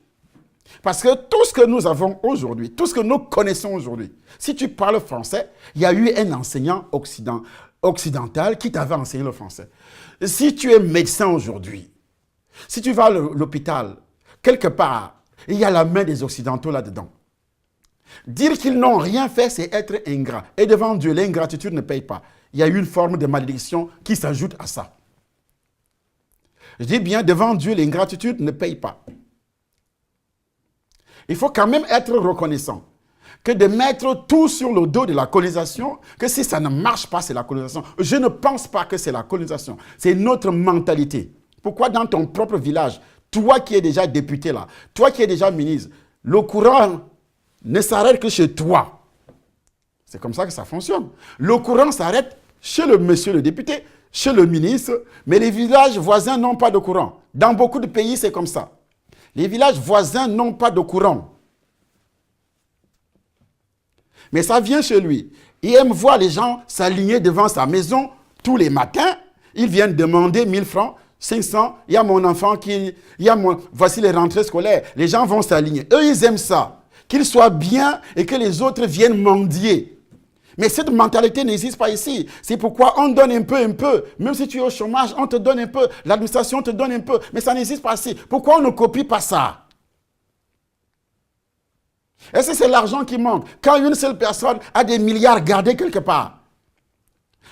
Parce que tout ce que nous avons aujourd'hui, tout ce que nous connaissons aujourd'hui, si tu parles français, il y a eu un enseignant occidental qui t'avait enseigné le français. Si tu es médecin aujourd'hui, si tu vas à l'hôpital, quelque part, il y a la main des Occidentaux là-dedans. Dire qu'ils n'ont rien fait, c'est être ingrat. Et devant Dieu, l'ingratitude ne paye pas. Il y a une forme de malédiction qui s'ajoute à ça. Je dis bien, devant Dieu, l'ingratitude ne paye pas. Il faut quand même être reconnaissant que de mettre tout sur le dos de la colonisation, que si ça ne marche pas, c'est la colonisation. Je ne pense pas que c'est la colonisation. C'est notre mentalité. Pourquoi dans ton propre village, toi qui es déjà député là, toi qui es déjà ministre, le courant ne s'arrête que chez toi. C'est comme ça que ça fonctionne. Le courant s'arrête chez le monsieur le député, chez le ministre, mais les villages voisins n'ont pas de courant. Dans beaucoup de pays, c'est comme ça. Les villages voisins n'ont pas de courant. Mais ça vient chez lui. Il aime voir les gens s'aligner devant sa maison tous les matins. Ils viennent demander 1000 francs, 500. Il y a mon enfant qui... Voici les rentrées scolaires. Les gens vont s'aligner. Eux, ils aiment ça. Qu'ils soient bien et que les autres viennent mendier. Mais cette mentalité n'existe pas ici. C'est pourquoi on donne un peu. Même si tu es au chômage, on te donne un peu. L'administration te donne un peu. Mais ça n'existe pas ici. Pourquoi on ne copie pas ça? Est-ce que c'est l'argent qui manque? Quand une seule personne a des milliards gardés quelque part,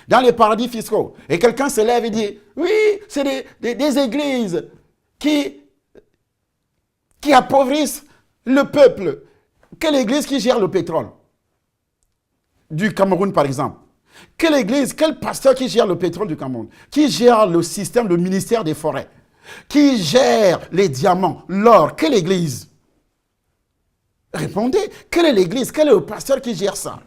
dans les paradis fiscaux, et quelqu'un se lève et dit, oui, c'est des églises qui appauvrissent le peuple. Quelle église qui gère le pétrole? Du Cameroun, par exemple. Quelle église, quel pasteur qui gère le pétrole du Cameroun? Qui gère le système, le ministère des forêts? Qui gère les diamants, l'or? Quelle église? Répondez. Quelle est l'église? Quel est le pasteur qui gère ça?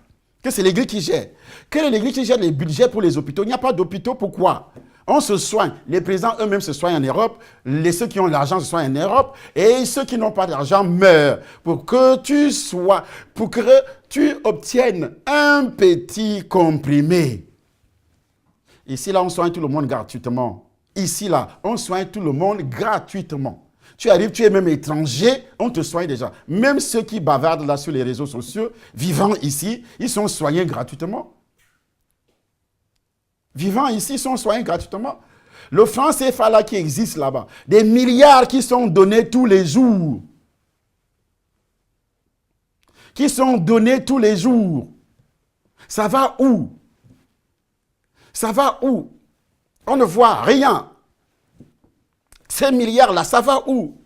Que c'est l'église qui gère. Quelle est l'église qui gère les budgets pour les hôpitaux? Il n'y a pas d'hôpitaux, pourquoi? On se soigne. Les présidents eux-mêmes se soignent en Europe. Ceux qui ont l'argent se soignent en Europe. Et ceux qui n'ont pas d'argent meurent. Pour que tu obtiennes un petit comprimé. Ici, là, on soigne tout le monde gratuitement. Ici, là, on soigne tout le monde gratuitement. Tu arrives, tu es même étranger, on te soigne déjà. Même ceux qui bavardent là sur les réseaux sociaux, vivant ici, ils sont soignés gratuitement. Vivant ici, ils sont soignés gratuitement. Le franc CFA là qui existe là-bas, des milliards qui sont donnés tous les jours. Qui sont donnés tous les jours. Ça va où? Ça va où? On ne voit rien. Ces milliards-là, ça va où?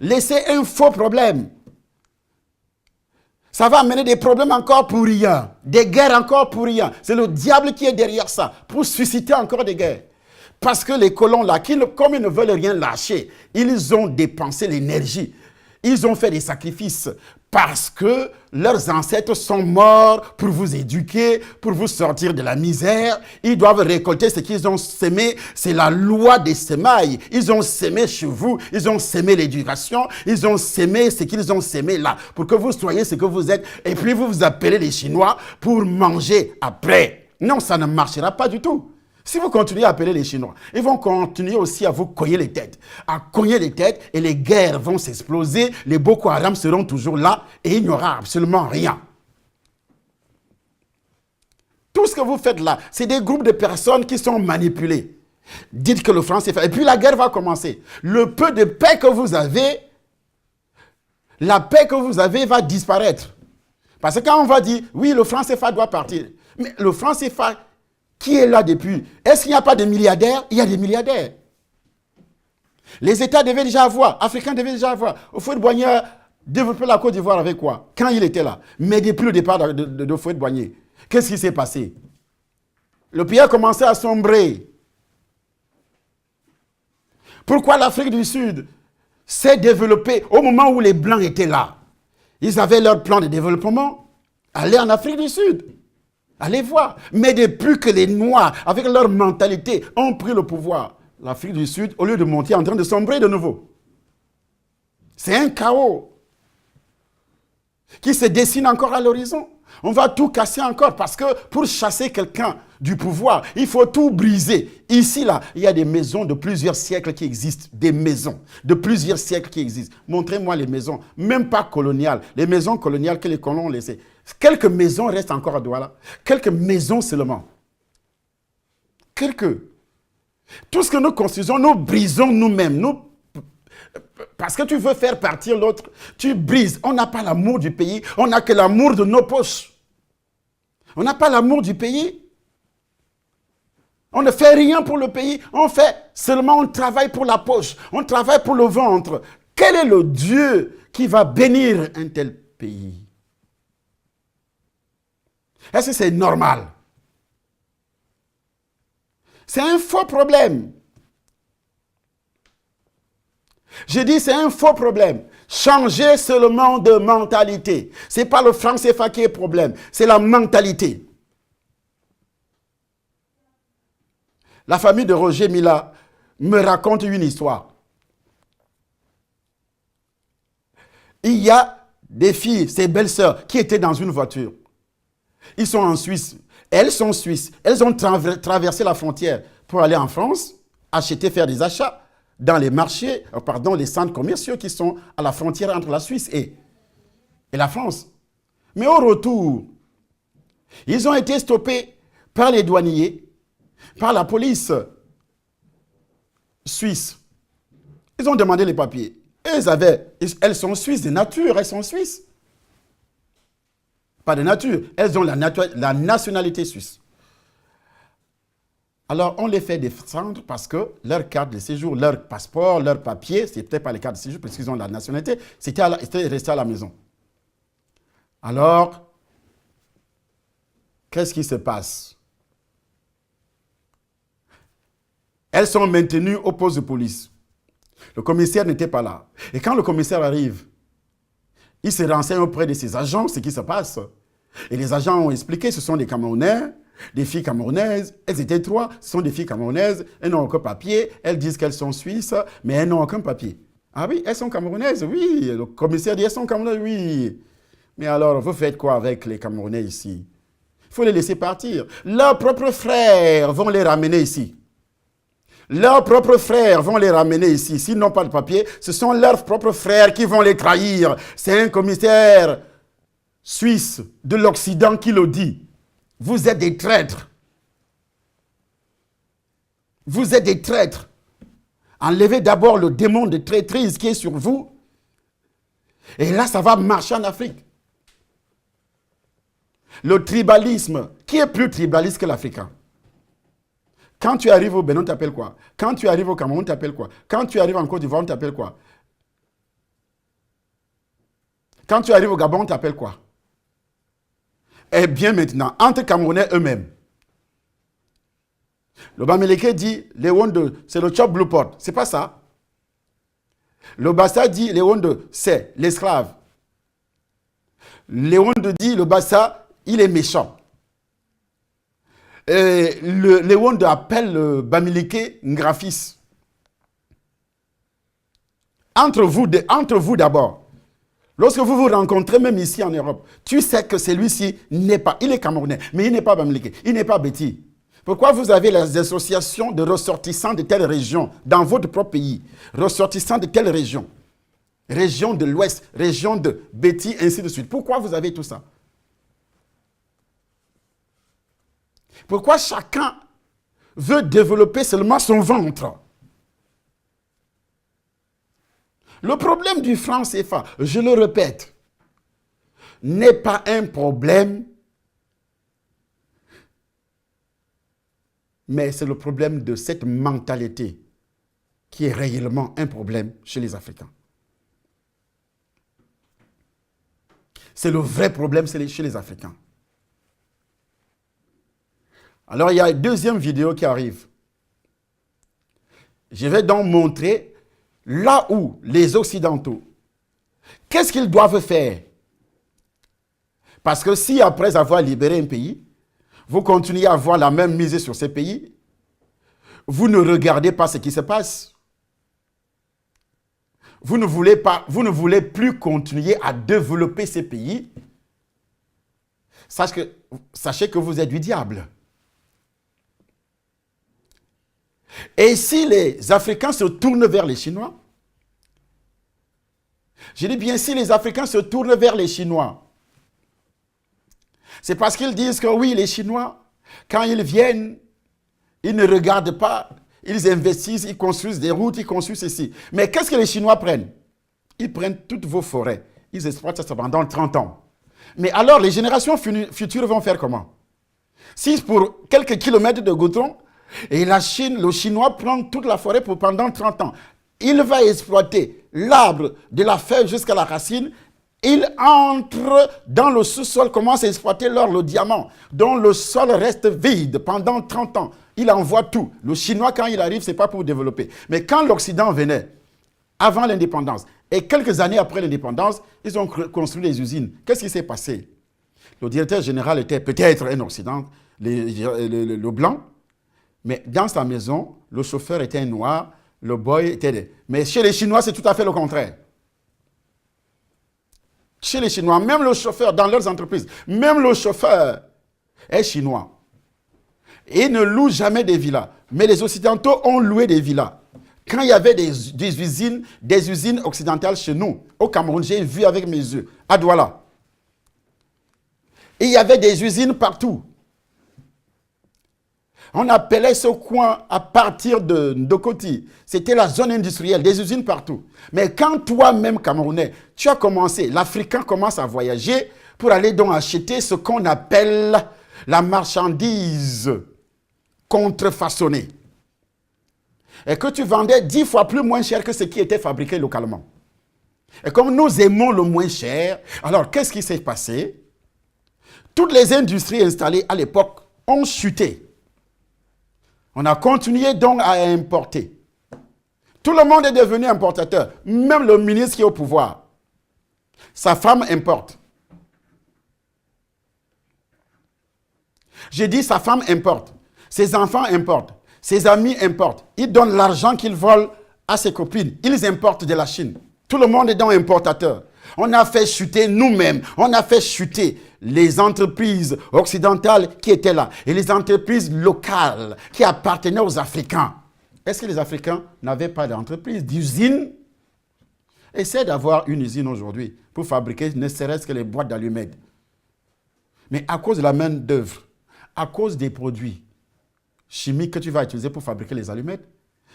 Laissez un faux problème. Ça va amener des problèmes encore pour rien. Des guerres encore pour rien. C'est le diable qui est derrière ça, pour susciter encore des guerres. Parce que les colons là, comme ils ne veulent rien lâcher, ils ont dépensé l'énergie. Ils ont fait des sacrifices Parce que leurs ancêtres sont morts pour vous éduquer, pour vous sortir de la misère. Ils doivent récolter ce qu'ils ont semé. C'est la loi des semailles. Ils ont semé chez vous. Ils ont semé l'éducation. Ils ont semé ce qu'ils ont semé là. Pour que vous soyez ce que vous êtes. Et puis vous vous appelez les Chinois pour manger après. Non, ça ne marchera pas du tout. Si vous continuez à appeler les Chinois, ils vont continuer aussi à vous cogner les têtes. À cogner les têtes et les guerres vont s'exploser. Les Boko Haram seront toujours là et il n'y aura absolument rien. Tout ce que vous faites là, c'est des groupes de personnes qui sont manipulées. Dites que le franc CFA. Et puis la guerre va commencer. Le peu de paix que vous avez, la paix que vous avez va disparaître. Parce que quand on va dire, oui, le franc CFA doit partir. Mais le franc CFA, qui est là depuis? Est-ce qu'il n'y a pas de milliardaires? Il y a des milliardaires. Les États devaient déjà avoir, Africains devaient déjà avoir. Houphouët-Boigny a développé la Côte d'Ivoire avec quoi? Quand il était là. Mais depuis le départ de Houphouët-Boigny, qu'est-ce qui s'est passé? Le pays a commencé à sombrer. Pourquoi l'Afrique du Sud s'est développée au moment où les Blancs étaient là? Ils avaient leur plan de développement. Allez en Afrique du Sud. Allez voir. Mais depuis que les Noirs, avec leur mentalité, ont pris le pouvoir, l'Afrique du Sud, au lieu de monter, est en train de sombrer de nouveau. C'est un chaos qui se dessine encore à l'horizon. On va tout casser encore parce que pour chasser quelqu'un du pouvoir, il faut tout briser. Ici, là, il y a des maisons de plusieurs siècles qui existent. Des maisons de plusieurs siècles qui existent. Montrez-moi les maisons, même pas coloniales. Les maisons coloniales que les colons ont laissées. Quelques maisons restent encore à Douala. Quelques maisons seulement. Quelques. Tout ce que nous construisons, nous brisons nous-mêmes. Parce que tu veux faire partir l'autre, tu brises. On n'a pas l'amour du pays, on n'a que l'amour de nos poches. On n'a pas l'amour du pays. On ne fait rien pour le pays, on travaille pour la poche, on travaille pour le ventre. Quel est le Dieu qui va bénir un tel pays? Est-ce que c'est normal? C'est un faux problème. Je dis c'est un faux problème. Changer seulement de mentalité. Ce n'est pas le franc CFA qui est problème, c'est la mentalité. La famille de Roger Mila me raconte une histoire. Il y a des filles, ses belles-sœurs, qui étaient dans une voiture. Ils sont en Suisse. Elles sont suisses. Elles ont traversé la frontière pour aller en France, faire des achats dans les marchés, les centres commerciaux qui sont à la frontière entre la Suisse et la France. Mais au retour, ils ont été stoppés par les douaniers, par la police suisse. Ils ont demandé les papiers. Elles sont suisses de nature, elles sont suisses. Pas de nature, elles ont la nationalité suisse. Alors, on les fait descendre parce que leur carte de séjour, leur passeport, leur papier, ce n'était pas les cartes de séjour parce qu'ils ont la nationalité, c'était resté à la maison. Alors, qu'est-ce qui se passe? Elles sont maintenues au poste de police. Le commissaire n'était pas là. Et quand le commissaire arrive, il se renseigne auprès de ses agents ce qui se passe. Et les agents ont expliqué, ce sont des Camerounais, des filles camerounaises. Elles étaient 3, ce sont des filles camerounaises. Elles n'ont aucun papier. Elles disent qu'elles sont suisses, mais elles n'ont aucun papier. Ah oui, elles sont camerounaises, oui. Le commissaire dit, elles sont camerounaises, oui. Mais alors, vous faites quoi avec les Camerounais ici? Il faut les laisser partir. Leurs propres frères vont les ramener ici. Leurs propres frères vont les ramener ici. S'ils n'ont pas de papier, ce sont leurs propres frères qui vont les trahir. C'est un commissaire suisse de l'Occident qui le dit. Vous êtes des traîtres. Vous êtes des traîtres. Enlevez d'abord le démon de traîtrise qui est sur vous. Et là, ça va marcher en Afrique. Le tribalisme, qui est plus tribaliste que l'Africain? Quand tu arrives au Bénin, on t'appelle quoi? Quand tu arrives au Cameroun, on t'appelle quoi? Quand tu arrives en Côte d'Ivoire, on t'appelle quoi? Quand tu arrives au Gabon, on t'appelle quoi? Eh bien maintenant, entre Camerounais eux-mêmes, le Bamileke dit, les Wonde, c'est le Chop Blueport. C'est pas ça. Le Bassa dit, les Wonde, c'est l'esclave. Léon dit, le Bassa, il est méchant. Léon appelle Bamileke Ngrafis. Entre vous d'abord. Lorsque vous vous rencontrez, même ici en Europe, tu sais que celui-ci n'est pas, il est Camerounais, mais il n'est pas Bamileke, il n'est pas Betty. Pourquoi vous avez les associations de ressortissants de telle région dans votre propre pays, ressortissants de telle région, région de l'Ouest, région de Betty, ainsi de suite. Pourquoi vous avez tout ça? Pourquoi chacun veut développer seulement son ventre? Le problème du franc CFA, je le répète, n'est pas un problème, mais c'est le problème de cette mentalité qui est réellement un problème chez les Africains. C'est le vrai problème chez les Africains. Alors, il y a une deuxième vidéo qui arrive. Je vais donc montrer là où les Occidentaux, qu'est-ce qu'ils doivent faire? Parce que si après avoir libéré un pays, vous continuez à avoir la même mise sur ces pays, vous ne regardez pas ce qui se passe. Vous ne voulez plus continuer à développer ces pays. Sachez que vous êtes du diable. Et si les Africains se tournent vers les Chinois, je dis bien si les Africains se tournent vers les Chinois, c'est parce qu'ils disent que oui, les Chinois, quand ils viennent, ils ne regardent pas, ils investissent, ils construisent des routes, ils construisent ceci. Mais qu'est-ce que les Chinois prennent? Ils prennent toutes vos forêts, ils exploitent ça pendant 30 ans. Mais alors, les générations futures vont faire comment? Si pour quelques kilomètres de goudron, et la Chine, le Chinois prend toute la forêt pendant 30 ans. Il va exploiter l'arbre de la feuille jusqu'à la racine. Il entre dans le sous-sol, commence à exploiter l'or, le diamant, dont le sol reste vide pendant 30 ans. Il envoie tout. Le Chinois, quand il arrive, ce n'est pas pour développer. Mais quand l'Occident venait, avant l'indépendance, et quelques années après l'indépendance, ils ont construit des usines. Qu'est-ce qui s'est passé? Le directeur général était peut-être un Occident, le blanc. Mais dans sa maison, le chauffeur était noir, le boy était... Mais chez les Chinois, c'est tout à fait le contraire. Chez les Chinois, même le chauffeur, dans leurs entreprises, même le chauffeur est chinois. Et ils ne louent jamais des villas. Mais les Occidentaux ont loué des villas. Quand il y avait des usines occidentales chez nous, au Cameroun, j'ai vu avec mes yeux, à Douala. Et il y avait des usines partout. On appelait ce coin à partir de Ndokoti. C'était la zone industrielle, des usines partout. Mais quand toi-même, Camerounais, tu as commencé, l'Africain commence à voyager pour aller donc acheter ce qu'on appelle la marchandise contrefaçonnée. Et que tu vendais 10 fois plus moins cher que ce qui était fabriqué localement. Et comme nous aimons le moins cher, alors qu'est-ce qui s'est passé? Toutes les industries installées à l'époque ont chuté. On a continué donc à importer. Tout le monde est devenu importateur. Même le ministre qui est au pouvoir. Sa femme importe. J'ai dit sa femme importe. Ses enfants importent. Ses amis importent. Ils donnent l'argent qu'ils volent à ses copines. Ils importent de la Chine. Tout le monde est donc importateur. On a fait chuter nous-mêmes. On a fait chuter les entreprises occidentales qui étaient là et les entreprises locales qui appartenaient aux Africains. Est-ce que les Africains n'avaient pas d'entreprise, d'usine? Essaie d'avoir une usine aujourd'hui pour fabriquer ne serait-ce que les boîtes d'allumettes. Mais à cause de la main d'œuvre, à cause des produits chimiques que tu vas utiliser pour fabriquer les allumettes,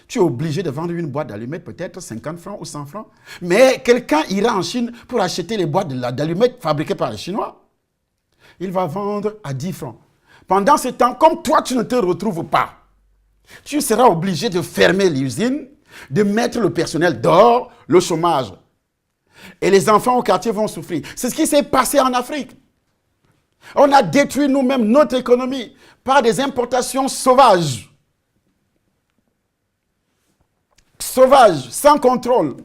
tu es obligé de vendre une boîte d'allumettes peut-être 50 francs ou 100 francs. Mais quelqu'un ira en Chine pour acheter les boîtes d'allumettes fabriquées par les Chinois. Il va vendre à 10 francs. Pendant ce temps, comme toi, tu ne te retrouves pas, tu seras obligé de fermer l'usine, de mettre le personnel dehors, le chômage. Et les enfants au quartier vont souffrir. C'est ce qui s'est passé en Afrique. On a détruit nous-mêmes notre économie par des importations sauvages. Sauvages, sans contrôle.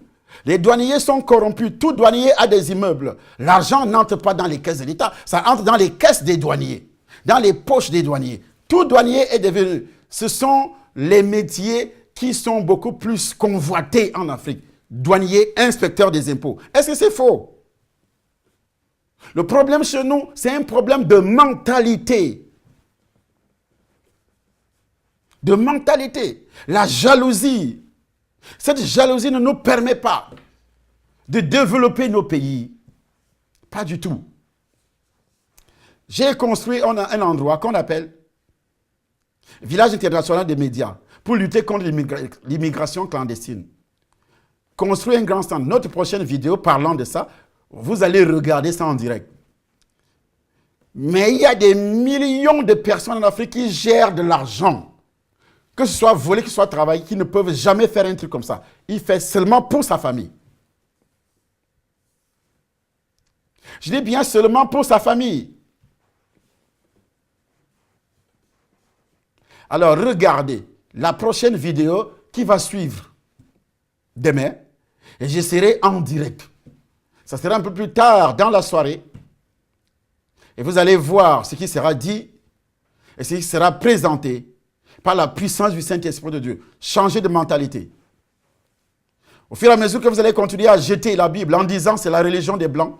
Les douaniers sont corrompus. Tout douanier a des immeubles. L'argent n'entre pas dans les caisses de l'État. Ça entre dans les caisses des douaniers, dans les poches des douaniers. Tout douanier est devenu. Ce sont les métiers qui sont beaucoup plus convoités en Afrique. Douanier, inspecteur des impôts. Est-ce que c'est faux? Le problème chez nous, c'est un problème de mentalité. De mentalité. La jalousie. Cette jalousie ne nous permet pas de développer nos pays. Pas du tout. J'ai construit un endroit qu'on appelle Village international des médias pour lutter contre l'immigration clandestine. Construire un grand stand. Notre prochaine vidéo parlant de ça, vous allez regarder ça en direct. Mais il y a des millions de personnes en Afrique qui gèrent de l'argent. Que ce soit volé, que ce soit travaillé, qui ne peuvent jamais faire un truc comme ça. Il fait seulement pour sa famille. Je dis bien seulement pour sa famille. Alors, regardez la prochaine vidéo qui va suivre demain. Et je serai en direct. Ça sera un peu plus tard dans la soirée. Et vous allez voir ce qui sera dit et ce qui sera présenté par la puissance du Saint-Esprit de Dieu. Changer de mentalité. Au fur et à mesure que vous allez continuer à jeter la Bible en disant c'est la religion des Blancs,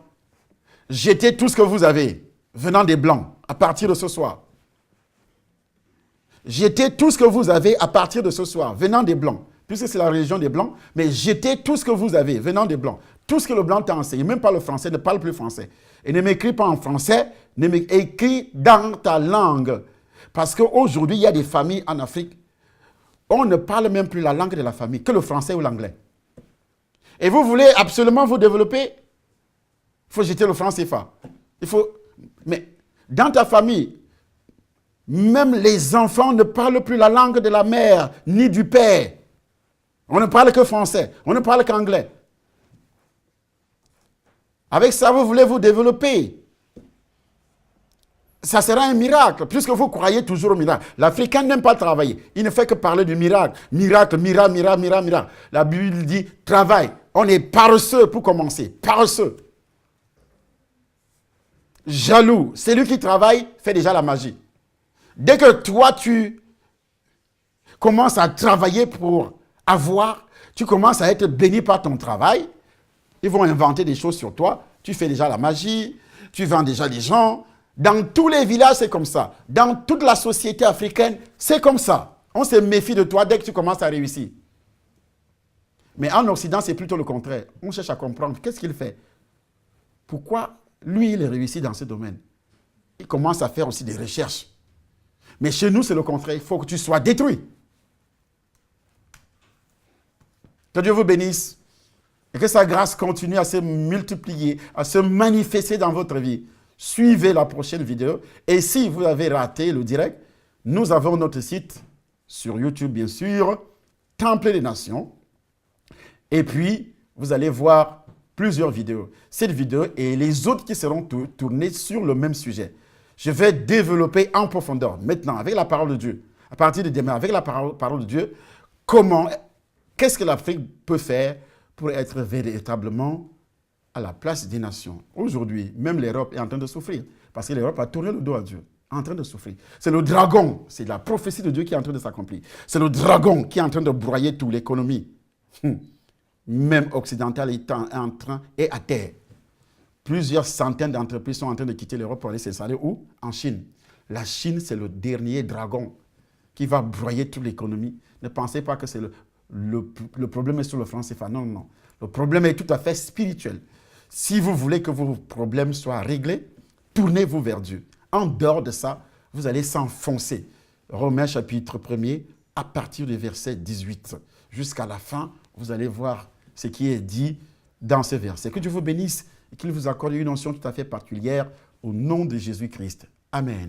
jetez tout ce que vous avez venant des Blancs à partir de ce soir. Jetez tout ce que vous avez à partir de ce soir venant des Blancs. Puisque c'est la religion des Blancs, mais jetez tout ce que vous avez venant des Blancs. Tout ce que le Blanc t'a enseigné, même pas le français, ne parle plus français. Et ne m'écris pas en français, écris dans ta langue. Parce qu'aujourd'hui, il y a des familles en Afrique, on ne parle même plus la langue de la famille, que le français ou l'anglais. Et vous voulez absolument vous développer, il faut jeter le franc CFA. Mais dans ta famille, même les enfants ne parlent plus la langue de la mère, ni du père. On ne parle que français, on ne parle qu'anglais. Avec ça, vous voulez vous développer. Ça sera un miracle, puisque vous croyez toujours au miracle. L'Africain n'aime pas travailler. Il ne fait que parler du miracle. Miracle, miracle, miracle, miracle, miracle. La Bible dit, travaille. On est paresseux pour commencer. Paresseux. Jaloux. Celui qui travaille fait déjà la magie. Dès que toi, tu commences à travailler pour avoir, tu commences à être béni par ton travail, ils vont inventer des choses sur toi. Tu fais déjà la magie, tu vends déjà les gens. Dans tous les villages, c'est comme ça. Dans toute la société africaine, c'est comme ça. On se méfie de toi dès que tu commences à réussir. Mais en Occident, c'est plutôt le contraire. On cherche à comprendre qu'est-ce qu'il fait. Pourquoi lui, il réussit dans ce domaine. Il commence à faire aussi des recherches. Mais chez nous, c'est le contraire. Il faut que tu sois détruit. Que Dieu vous bénisse. Et que sa grâce continue à se multiplier, à se manifester dans votre vie. Suivez la prochaine vidéo. Et si vous avez raté le direct, nous avons notre site sur YouTube, bien sûr, Temple des Nations. Et puis, vous allez voir plusieurs vidéos. Cette vidéo et les autres qui seront tournées sur le même sujet. Je vais développer en profondeur, maintenant, avec la parole de Dieu. À partir de demain, avec la parole de Dieu, qu'est-ce que l'Afrique peut faire pour être véritablement à la place des nations. Aujourd'hui, même l'Europe est en train de souffrir. Parce que l'Europe a tourné le dos à Dieu. En train de souffrir. C'est le dragon. C'est la prophétie de Dieu qui est en train de s'accomplir. C'est le dragon qui est en train de broyer toute l'économie. Même occidentale est à terre. Plusieurs centaines d'entreprises sont en train de quitter l'Europe pour aller s'installer où? En Chine. La Chine, c'est le dernier dragon qui va broyer toute l'économie. Ne pensez pas que c'est le problème est sur le franc CFA. Non, non. Le problème est tout à fait spirituel. Si vous voulez que vos problèmes soient réglés, tournez-vous vers Dieu. En dehors de ça, vous allez s'enfoncer. Romains chapitre 1er, à partir du verset 18 jusqu'à la fin, vous allez voir ce qui est dit dans ce verset. Que Dieu vous bénisse et qu'il vous accorde une onction tout à fait particulière au nom de Jésus-Christ. Amen.